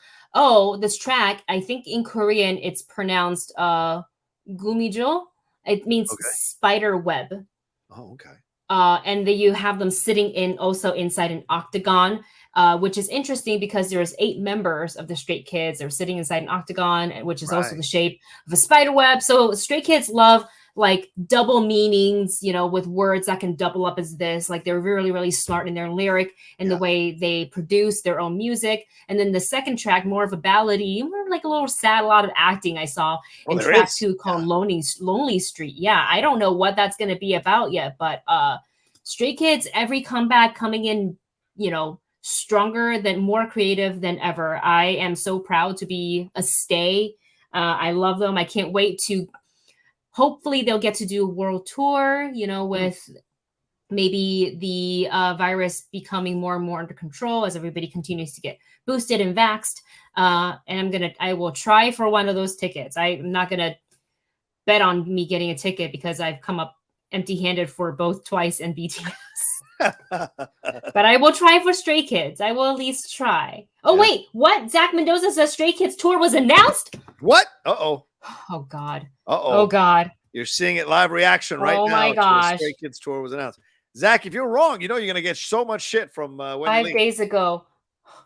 this track. I think in Korean it's pronounced gumijo. It means spider web.
Oh, okay.
And then you have them sitting also inside an octagon, which is interesting because there's 8 members of the Stray Kids. They're sitting inside an octagon, which is also the shape of a spider web. So Stray Kids love like double meanings, with words that can double up as this. Like they're really, really smart in their lyric and the way they produce their own music. And then the second track, more of a ballady, more like a little sad, a lot of acting I saw in track 2 called Lonely Street. Yeah, I don't know what that's going to be about yet, but Stray Kids, every comeback coming in, stronger more creative than ever. I am so proud to be a stay. I love them. I can't wait to. Hopefully they'll get to do a world tour, with maybe the virus becoming more and more under control as everybody continues to get boosted and vaxxed. And I will try for one of those tickets. I'm not going to bet on me getting a ticket because I've come up empty-handed for both Twice and BTS. But I will try for Stray Kids. I will at least try. Oh, wait. What? Zach Mendoza says Stray Kids tour was announced?
What? Uh-oh.
Oh, God.
Uh-oh.
Oh, God.
You're seeing it live reaction right now.
Oh, my gosh.
Stray Kids tour was announced. Zach, if you're wrong, you're going to get so much shit from Wendy
5
Lee.
days ago.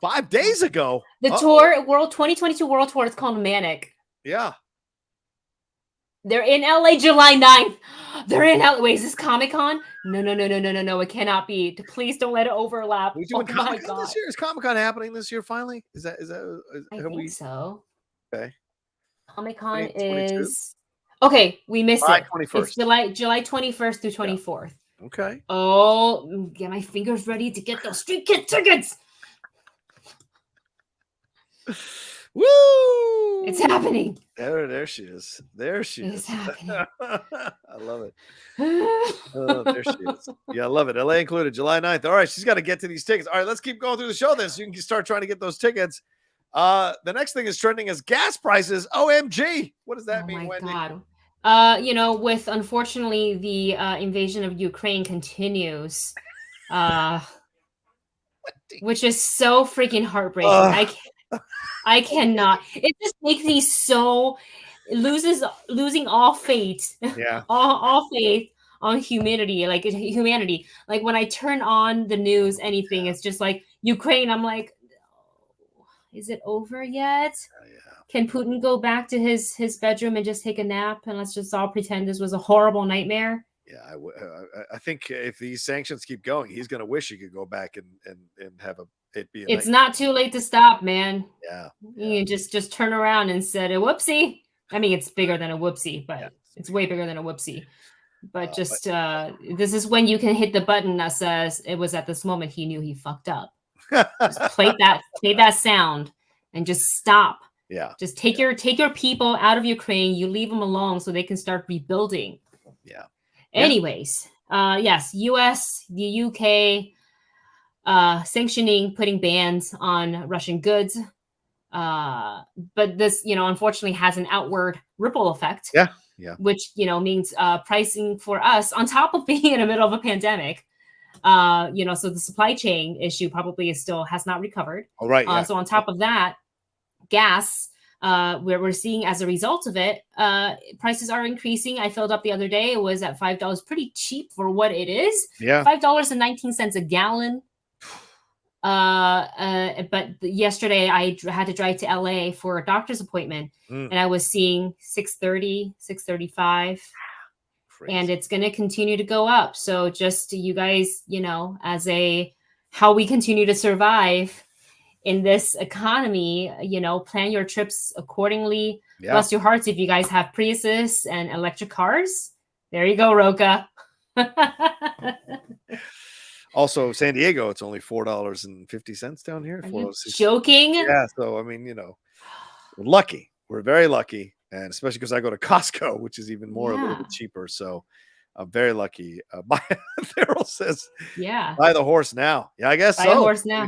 5 days ago?
The tour, 2022 World Tour, is called Manic.
Yeah.
They're in LA July 9th. They're in LA. Wait, is this Comic-Con? No. It cannot be. Please don't let it overlap.
Are we doing Comic-Con this year? Is Comic-Con happening this year finally?
I think so.
Okay.
Comic-Con is... Okay, we missed it.
21st.
It's July 21st through 24th.
Yeah. Okay.
Oh, get my fingers ready to get those Street Kid tickets.
Woo!
It's happening.
There she is. There she is.
It's happening.
I love it. Oh, there she is. Yeah, I love it. LA included, July 9th. All right, she's got to get to these tickets. All right, let's keep going through the show then so you can start trying to get those tickets. The next thing is trending is gas prices. OMG. What does that mean, Wendy?
God. With unfortunately the invasion of Ukraine continues, which is so freaking heartbreaking. I cannot. It just makes me so losing all faith.
Yeah.
all faith on humanity. Like when I turn on the news, anything, it's just like Ukraine. I'm like, is it over yet?
Yeah.
Can Putin go back to his bedroom and just take a nap and let's just all pretend this was a horrible nightmare?
Yeah, I think if these sanctions keep going, he's going to wish he could go back and have it be.
It's not too late to stop, man.
Yeah.
You just turn around and said a whoopsie. I mean, it's bigger than a whoopsie, but it's way bigger than a whoopsie. But this is when you can hit the button that says it was at this moment he knew he fucked up. Just play that sound and just stop.
Yeah.
Just take your people out of Ukraine. You leave them alone so they can start rebuilding.
Yeah.
Anyways, yes, US, the UK, sanctioning, putting bans on Russian goods. But this, unfortunately has an outward ripple effect.
Yeah. Yeah.
Which, means pricing for us on top of being in the middle of a pandemic. So the supply chain issue probably has not recovered.
All right. Yeah.
So on top of that, gas, where we're seeing as a result of it, prices are increasing. I filled up the other day. It was at $5, pretty cheap for what it is.
Yeah.
$5.19 a gallon. But yesterday I had to drive to LA for a doctor's appointment and I was seeing $6.30, $6.35. Crazy. And it's going to continue to go up. So just you guys, as how we continue to survive in this economy, plan your trips accordingly. Yeah. Bless your hearts if you guys have Priuses and electric cars. There you go, Rocha.
Also, San Diego, it's only $4.50 down here.
Are you joking?
Yeah. So, I mean, we're lucky. We're very lucky. And especially because I go to Costco, which is even more a little bit cheaper. So I'm very lucky. Daryl says, buy the horse now. Yeah, I guess
buy a horse now.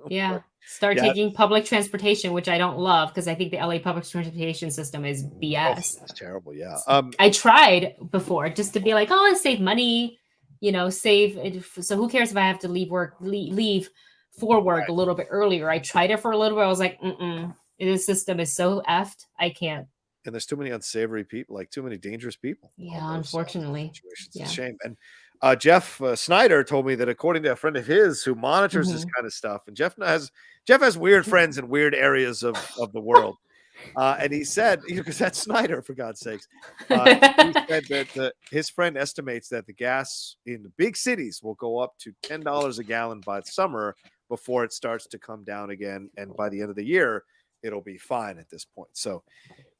Yeah. Start taking public transportation, which I don't love because I think the LA public transportation system is BS.
That's terrible. Yeah.
I tried before just to be like, I save money, save it. So who cares if I have to leave for work a little bit earlier? I tried it for a little bit. I was like, this system is so effed. I can't.
And there's too many unsavory people, like too many dangerous people.
Yeah, unfortunately.
It's a shame. And Jeff Snyder told me that according to a friend of his who monitors this kind of stuff, and Jeff has weird friends in weird areas of the world. And he said, because that's Snyder, for God's sakes, he said that his friend estimates that the gas in the big cities will go up to $10 a gallon by summer before it starts to come down again. And by the end of the year, it'll be fine at this point. So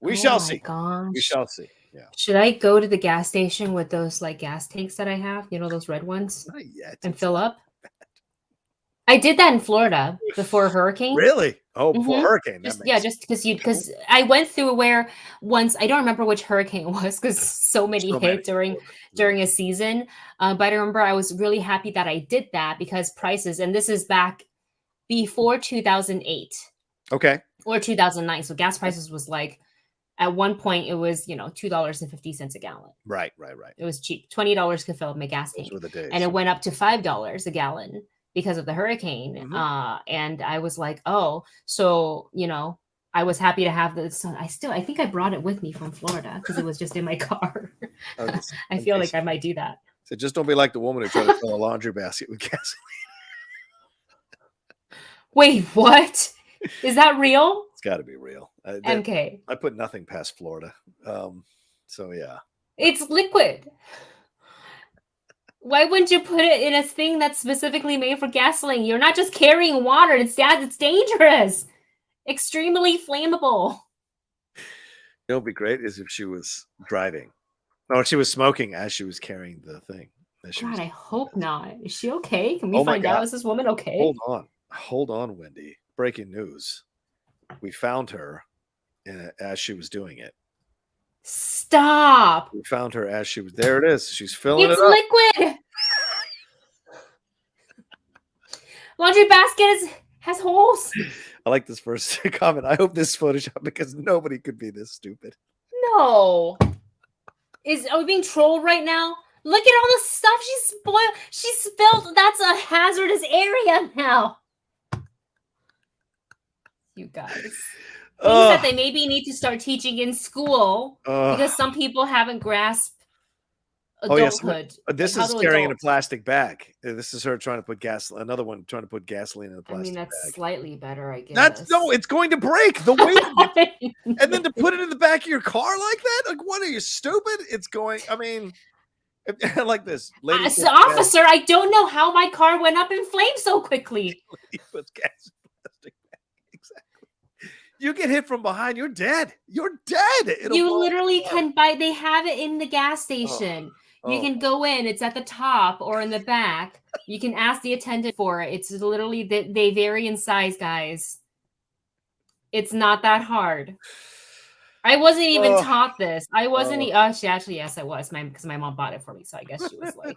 we shall see.
Gosh.
We shall see. Yeah.
Should I go to the gas station with those gas tanks that I have? Those red ones?
Not yet.
And fill up? I did that in Florida before a hurricane.
Really? Oh, before hurricane.
Just because I went through where once, I don't remember which hurricane it was because so many hit during a season. But I remember I was really happy that I did that because prices, and this is back before 2008.
Okay.
Or 2009. So gas prices was like At one point, it was, $2.50 a gallon.
Right.
It was cheap. $20 could fill up my gas tank.
Those were the days.
And it went up to $5 a gallon because of the hurricane. And I was like, oh, so, I was happy to have this. I think I brought it with me from Florida because it was just in my car. I feel like I might do that.
So just don't be like the woman who tried to fill a laundry basket with gasoline.
Wait, what? Is that real?
It's got to be real.
MK.
I put nothing past Florida. So yeah.
It's liquid. Why wouldn't you put it in a thing that's specifically made for gasoline? You're not just carrying water. It's dangerous. Extremely flammable.
It would be great is if she was driving. No, she was smoking as she was carrying the thing.
God, I hope not. Is she okay? Can we find out? Is this woman okay?
Hold on, Wendy. Breaking news. We found her as she was doing it.
Stop.
We found her as she was. There it is. She's filling it up.
It's liquid. Laundry basket has holes.
I like this first comment. I hope this is Photoshop because nobody could be this stupid.
No. Are we being trolled right now? Look at all the stuff she spilled. That's a hazardous area now. You guys. Things that they maybe need to start teaching in school because some people haven't grasped adulthood.
This is carrying in a plastic bag. This is her trying to put another one trying to put gasoline in a plastic bag.
That's slightly better, I guess.
It's going to break. The weight and then to put it in the back of your car like that? Like, what are you, stupid? It's going, like this.
Officer, I don't know how my car went up in flames so quickly.
He puts gas in a plastic bag. Exactly. You get hit from behind, you're dead. You're dead.
You literally can buy, they have it in the gas station. You can go in, it's at the top or in the back. You can ask the attendant for it. It's literally, they vary in size, guys. It's not that hard. I wasn't even taught this. I wasn't. Actually, yes, I was. Because my mom bought it for me, so I guess she was like.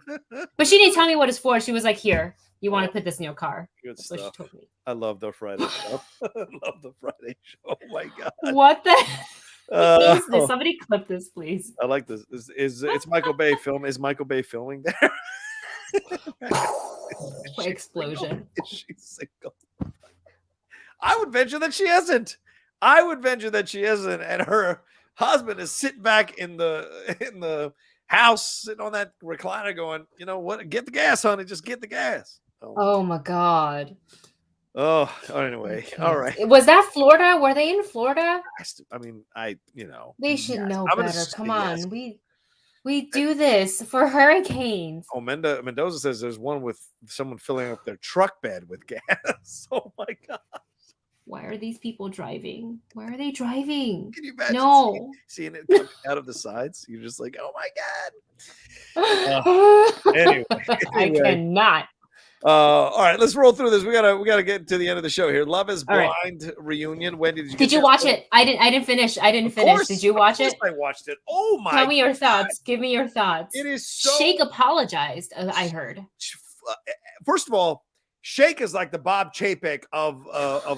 But she didn't tell me what it's for. She was like, "Here, you want to put this in your car."
Good
That's
stuff.
what she told me.
I love the Friday show. I love the Friday show. Oh my god!
What the? This? Somebody clip this, please.
I like this. It's Michael Bay film? Is Michael Bay filming there?
Explosion.
Is she single? I would venture that she isn't. And her husband is sitting back in the house, sitting on that recliner, going, "You know what? Get the gas, honey. Just get the gas."
Oh my god.
Oh, anyway, all right.
Was that Florida? Were they in Florida?
They
should know better. Come on, we do this for hurricanes.
Oh, Mendoza says there's one with someone filling up their truck bed with gas. Oh my god.
Why are these people driving? Why are they driving?
Can you imagine seeing it coming out of the sides? You're just like, oh my god. Anyway,
I cannot.
All right, let's roll through this. We gotta get to the end of the show here. Love is Blind reunion. When did you
watch it? I didn't finish. Did you watch it?
I watched it. Oh my!
Tell me your thoughts. Give me your thoughts.
It is so.
Shake apologized. I heard.
First of all, Shake is like the Bob Chapek of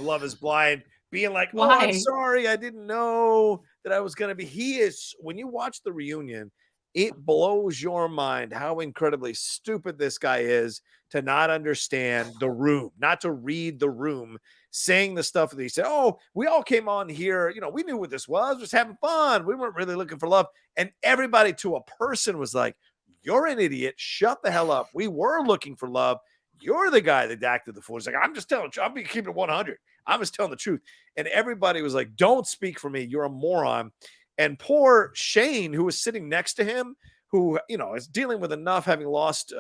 Love is Blind, being like, "Oh, I'm sorry, I didn't know that I was gonna be." He is. When you watch the reunion, it blows your mind how incredibly stupid this guy is to not understand the room, not to read the room, saying the stuff that he said. Oh, we all came on here, we knew what this was, just having fun. We weren't really looking for love. And everybody to a person was like, "You're an idiot. Shut the hell up. We were looking for love. You're the guy that acted the fool." He's like, "I'm just telling you, I'm keeping it 100. I'm just telling the truth." And everybody was like, "Don't speak for me. You're a moron." And poor Shane, who was sitting next to him, who, is dealing with enough, having lost,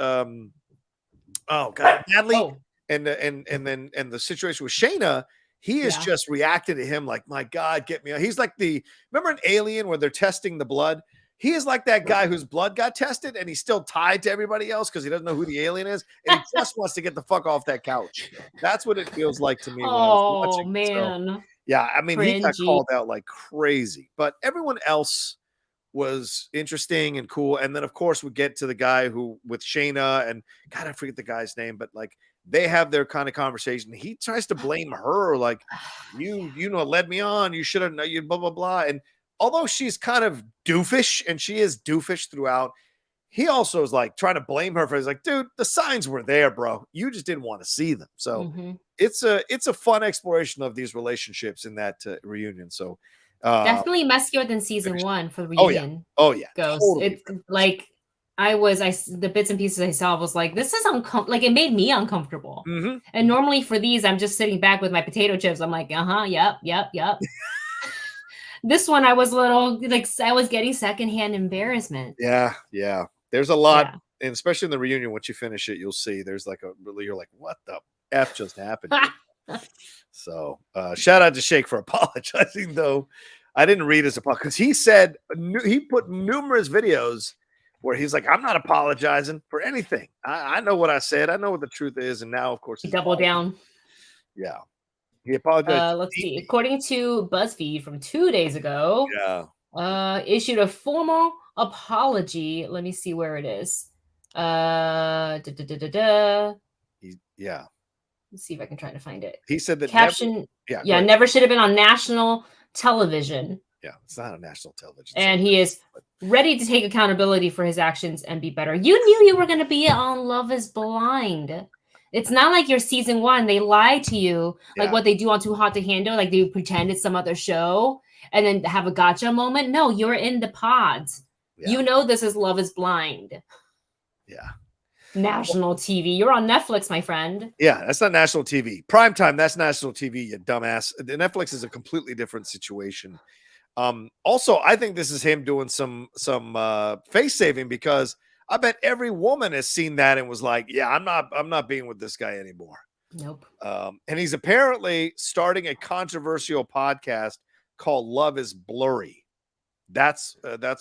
Natalie, and the situation with Shayna, he is just reacting to him like, "My God, get me out." He's like remember in Alien where they're testing the blood? He is like that guy whose blood got tested and he's still tied to everybody else because he doesn't know who the alien is. And he just wants to get the fuck off that couch. That's what it feels like to me. When I was watching.
Man.
So, yeah, I mean, he got called out like crazy, but everyone else was interesting and cool. And then, of course, we get to the guy who with Shayna and God, I forget the guy's name, but like they have their kind of conversation. He tries to blame her, like, you led me on. You should have known, you blah, blah, blah. And although she's kind of doofish, and she is doofish throughout, he also is like trying to blame her for. He's like, dude, the signs were there, bro. You just didn't want to see them. So it's a fun exploration of these relationships in that reunion. So
definitely messier than season 1 for the reunion.
Oh yeah.
Goes. Totally. It's like the bits and pieces I saw was like, this is uncomfortable. Like, it made me uncomfortable. And normally for these, I'm just sitting back with my potato chips. I'm like, yep. This one, I was a little like, I was getting secondhand embarrassment.
Yeah. There's a lot, and especially in the reunion, once you finish it, you'll see there's like you're like, what the F just happened? So shout out to Shake for apologizing, though. I didn't read his apology because he said he put numerous videos where he's like, I'm not apologizing for anything. I know what I said. I know what the truth is. And now, of course,
he doubled down.
Yeah. He apologized.
Let's see. According to BuzzFeed from 2 days ago, issued a formal apology. Let me see where it is.
Yeah.
Let's see if I can try to find it.
He said that
caption. Never should have been on national television.
Yeah, it's not on national television.
And he is ready to take accountability for his actions and be better. You knew you were going to be on Love is Blind. It's not like your season 1. They lied to you, like what they do on Too Hot to Handle. Like, they pretend it's some other show and then have a gotcha moment. No, you're in the pods. Yeah. You know this is Love is Blind.
Yeah.
National TV. You're on Netflix, my friend.
Yeah, that's not national TV. Primetime, that's national TV, you dumbass. Netflix is a completely different situation. Also, I think this is him doing some face saving, because I bet every woman has seen that and was like, yeah, I'm not being with this guy anymore.
Nope.
And he's apparently starting a controversial podcast called Love is Blurry. That's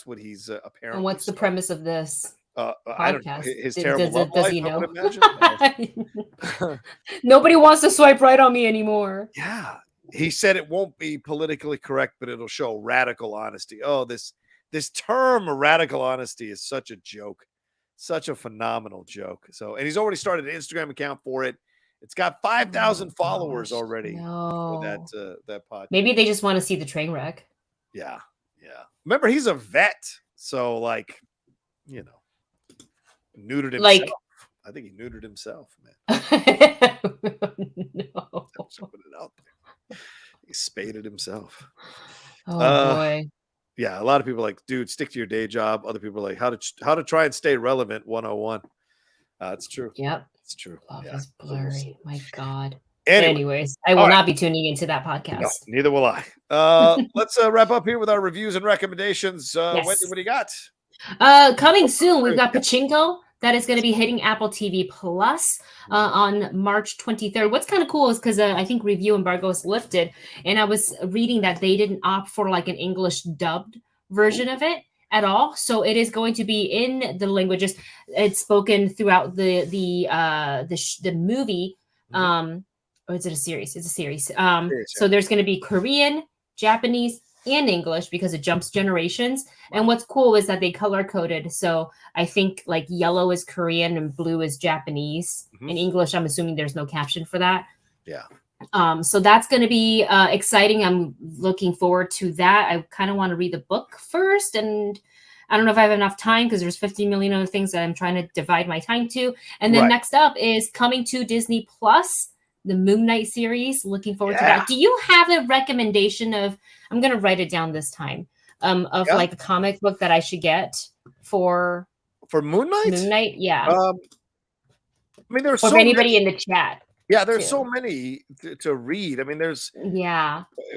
what he's apparently.
And what's the premise of this?
I don't know. His terrible love
does
life,
he know?
I would imagine.
Nobody wants to swipe right on me anymore.
Yeah. He said it won't be politically correct, but it'll show radical honesty. Oh, this term radical honesty is such a joke. Such a phenomenal joke. So, and he's already started an Instagram account for it. It's got 5,000 followers already for that podcast.
Maybe they just want to see the train wreck.
Yeah. Remember, he's a vet, so like, neutered himself.
Like,
I think he neutered himself, man.
No.
Put it out there. He spaded himself.
Oh boy.
Yeah, a lot of people are like, dude, stick to your day job. Other people are like, how to try and stay relevant 101. It's true.
Yep.
It's true.
Love is blurry. My God.
Anyway,
anyways, I will not be tuning into that podcast.
No, neither will I. Let's wrap up here with our reviews and recommendations. Wendy, what do you got?
Coming soon, we've got Pachinko. That is going to be hitting Apple TV Plus on March 23rd. What's kind of cool is because I think review embargo is lifted, and I was reading that they didn't opt for like an English dubbed version of it at all. So it is going to be in the languages it's spoken throughout the movie. Or is it a series? It's a series. So there's going to be Korean, Japanese, and English because it jumps generations. Wow. And what's cool is that they color coded. So I think like yellow is Korean and blue is Japanese. In English, I'm assuming there's no caption for that.
Yeah.
So that's going to be exciting. I'm looking forward to that. I kind of want to read the book first, and I don't know if I have enough time because there's 50 million other things that I'm trying to divide my time to. And then next up is coming to Disney Plus, the Moon Knight series. Looking forward to that. Do you have a recommendation of, I'm going to write it down this time, of like a comic book that I should get for
Moon Knight?
Moon Knight? Yeah.
I mean, there's
so anybody in the chat.
Yeah, there's so many to read. I mean,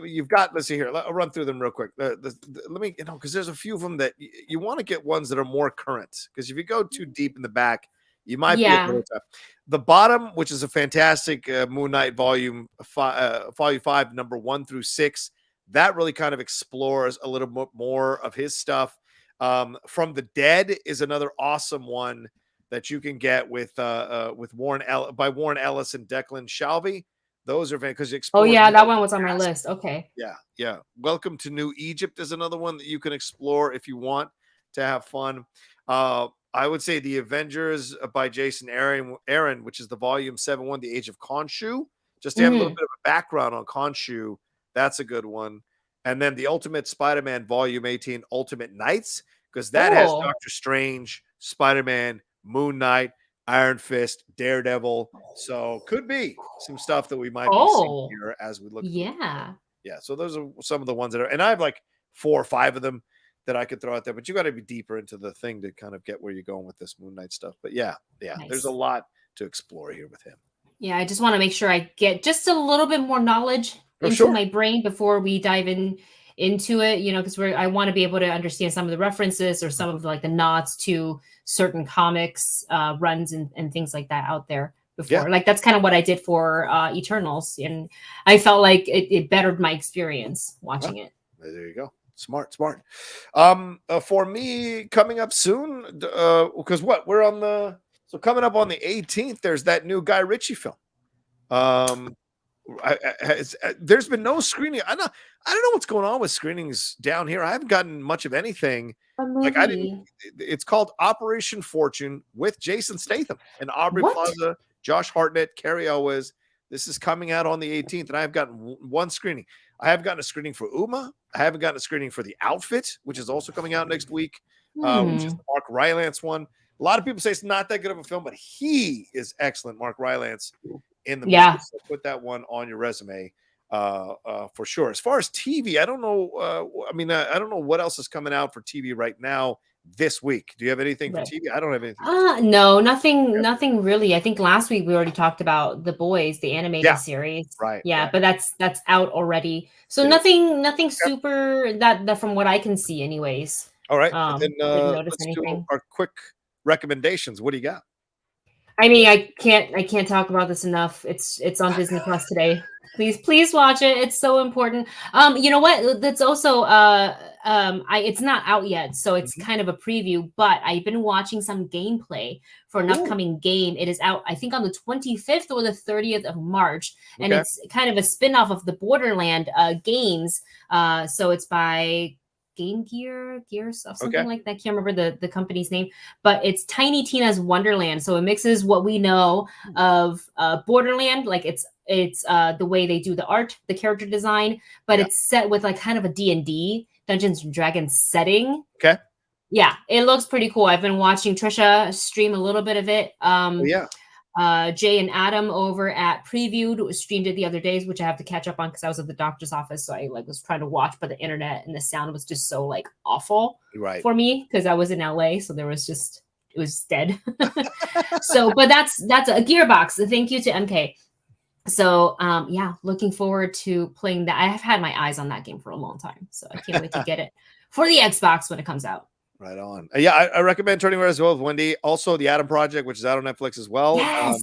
you've got, let's see here. I'll run through them real quick. Let me, because there's a few of them that you want to get ones that are more current. Because if you go too deep in the back, you might be a little tough. The Bottom, which is a fantastic Moon Knight volume 5, number 1 through 6, that really kind of explores a little bit more of his stuff. From the Dead is another awesome one that you can get with Warren Ellis and Declan Shalvey. Those are because that
one was on my list. Okay.
Yeah. Welcome to New Egypt is another one that you can explore if you want to have fun. I would say The Avengers by Jason Aaron, which is the volume 7 The Age of Khonshu. Just to have a little bit of a background on Khonshu, that's a good one. and then the Ultimate Spider-Man Volume 18 Ultimate Knights, because that has Doctor Strange, Spider-Man, Moon Knight, Iron Fist, Daredevil. So could be some stuff that we might be seeing here as we look.
Yeah.
Yeah. So those are some of the ones that are, and I have like 4 or 5 of them that I could throw out there, but you got to be deeper into the thing to kind of get where you're going with this Moon Knight stuff. But yeah, nice. There's a lot to explore here with him.
Yeah, I just want to make sure I get just a little bit more knowledge into my brain before we dive into it, because I want to be able to understand some of the references or some of like the nods to certain comics runs and things like that out there before. Like that's kind of what I did for Eternals, and I felt like it bettered my experience watching it.
There you go. Smart. For me, coming up soon, because we're on coming up on the 18th, there's that new Guy Ritchie film. There's been no screening. I don't know what's going on with screenings down here. I haven't gotten much of anything. Like it's called Operation Fortune with Jason Statham and Aubrey Plaza, Josh Hartnett, Carrie Elwes. This is coming out on the 18th, and I've gotten one screening. I have gotten a screening for Uma. I haven't gotten a screening for The Outfit, which is also coming out next week, which is the Mark Rylance one. A lot of people say it's not that good of a film, but he is excellent, Mark Rylance, in the movie. So put that one on your resume for sure. As far as TV, I don't know. I don't know what else is coming out for TV right now this week. Do you have anything for TV? I don't have anything.
No, nothing really. I think last week we already talked about The Boys, the animated series.
Right.
Yeah, but that's out already. So nothing super that from what I can see anyways.
All right. And then let's do our quick recommendations. What do you got?
I mean, I can't talk about this enough. It's on Disney Plus today. Please watch it. It's so important. You know what? That's also it's not out yet, so it's kind of a preview, but I've been watching some gameplay for an upcoming game. It is out, I think, on the 25th or the 30th of March, and it's kind of a spin-off of the Borderland games. So it's by Game Gear stuff, something like that. I can't remember the company's name, but it's Tiny Tina's Wonderland. So it mixes what we know of Borderland, like it's the way they do the art, the character design, but it's set with like kind of a D&D, Dungeons and Dragons setting.
Okay.
Yeah, it looks pretty cool. I've been watching Trisha stream a little bit of it. Jay and Adam over at Previewed streamed it the other days, which I have to catch up on because I was at the doctor's office, so I was trying to watch, but the internet and the sound was just so awful for me because I was in LA, so it was dead. So, but that's a Gearbox. So thank you to MK. So looking forward to playing that. I have had my eyes on that game for a long time, so I can't wait to get it for the Xbox when it comes out.
Right on. I recommend Turning Red as well with Wendy. Also, The Adam Project, which is out on Netflix as well.
Yes.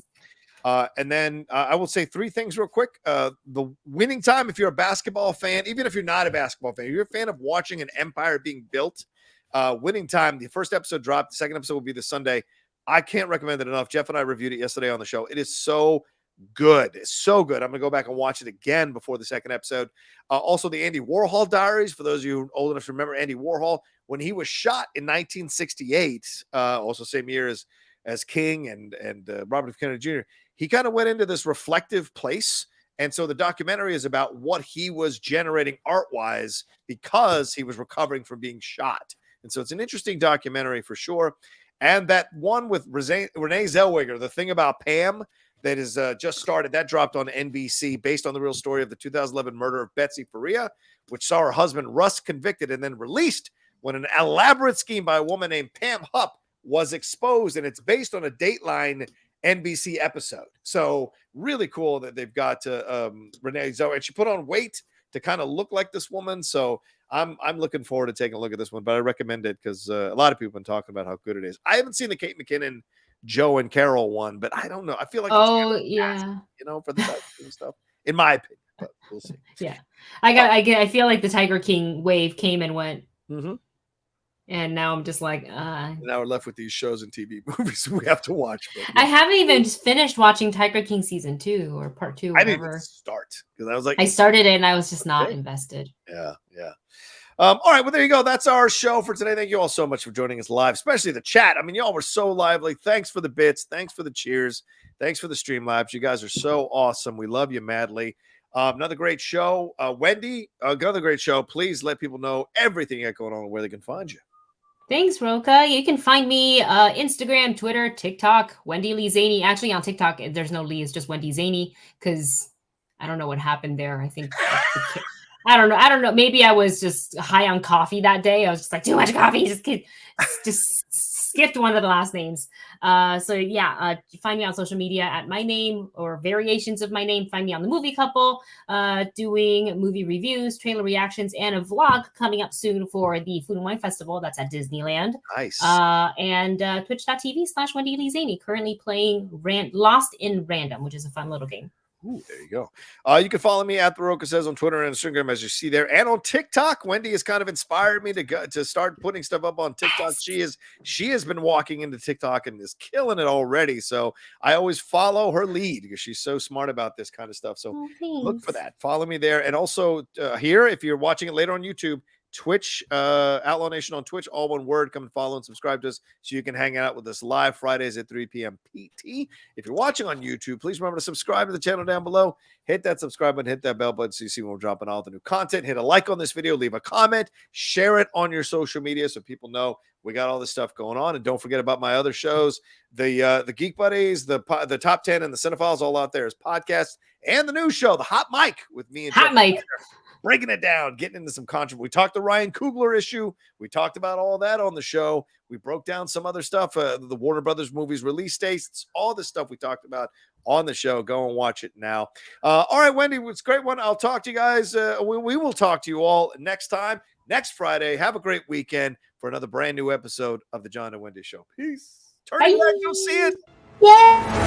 And then I will say 3 things real quick. The Winning Time, if you're a basketball fan, even if you're not a basketball fan, if you're a fan of watching an empire being built, Winning Time, the first episode dropped. The second episode will be this Sunday. I can't recommend it enough. Jeff and I reviewed it yesterday on the show. It is so good. It's so good. I'm going to go back and watch it again before the second episode. Also, the Andy Warhol Diaries. For those of you old enough to remember Andy Warhol, when he was shot in 1968, also same year as King and Robert F. Kennedy Jr., he kind of went into this reflective place. And so the documentary is about what he was generating art-wise because he was recovering from being shot. And so it's an interesting documentary for sure. And that one with Renee Zellweger, The Thing About Pam, that is just started. That dropped on NBC based on the real story of the 2011 murder of Betsy Faria, which saw her husband Russ convicted and then released when an elaborate scheme by a woman named Pam Hupp was exposed. And it's based on a Dateline NBC episode. So really cool that they've got Renee Zellweger. And she put on weight to kind of look like this woman. So I'm looking forward to taking a look at this one, but I recommend it because a lot of people have been talking about how good it is. I haven't seen the Kate McKinnon Joe and Carol one, but I don't know. I feel like for the and stuff, in my opinion, but we'll see.
Yeah, I feel like the Tiger King wave came and went, and now I'm just like,
now we're left with these shows and TV movies we have to watch. But,
I haven't even finished watching Tiger King season 2 or part 2.
I didn't even start because I was like,
I started it and I was just not invested.
Yeah. All right, well, there you go. That's our show for today. Thank you all so much for joining us live, especially the chat. I mean, y'all were so lively. Thanks for the bits. Thanks for the cheers. Thanks for the Streamlabs. You guys are so awesome. We love you madly. Another great show. Wendy, another great show. Please let people know everything you got going on and where they can find you.
Thanks, Rocha. You can find me Instagram, Twitter, TikTok, Wendy Lee Zaney. Actually, on TikTok, there's no Lee. It's just Wendy Zaney because I don't know what happened there. I think I don't know. Maybe I was just high on coffee that day. I was just like, too much coffee. Just skipped one of the last names. So yeah, find me on social media at my name or variations of my name. Find me on The Movie Couple, doing movie reviews, trailer reactions, and a vlog coming up soon for the Food and Wine Festival. That's at Disneyland.
Nice.
And twitch.tv/Wendy Lee Zaney, currently playing Lost in Random, which is a fun little game.
Ooh, there you go. You can follow me at The Rocha Says on Twitter and Instagram, as you see there, and on TikTok. Wendy has kind of inspired me to start putting stuff up on TikTok. She has been walking into TikTok and is killing it already. So I always follow her lead because she's so smart about this kind of stuff. So look for that. Follow me there, and also here, if you're watching it later on YouTube, Twitch, Outlaw Nation on Twitch, all one word. Come and follow and subscribe to us so you can hang out with us live Fridays at 3 p.m. PT. If you're watching on YouTube, please remember to subscribe to the channel down below. Hit that subscribe button, hit that bell button so you see when we're dropping all the new content. Hit a like on this video, leave a comment, share it on your social media so people know we got all this stuff going on. And don't forget about my other shows, the Geek Buddies, the Top 10 and the Cinephiles, all out there as podcasts, and the new show, the Hot Mic with me and
Hot Mic.
Breaking it down, getting into some controversy. We talked the Ryan Coogler issue. We talked about all that on the show. We broke down some other stuff, the Warner Brothers movies release dates, all the stuff we talked about on the show. Go and watch it now. All right, Wendy, it's a great one. I'll talk to you guys. We will talk to you all next time, next Friday. Have a great weekend for another brand new episode of the John and Wendy Show. Peace. Turn it back, go see it.
Yeah.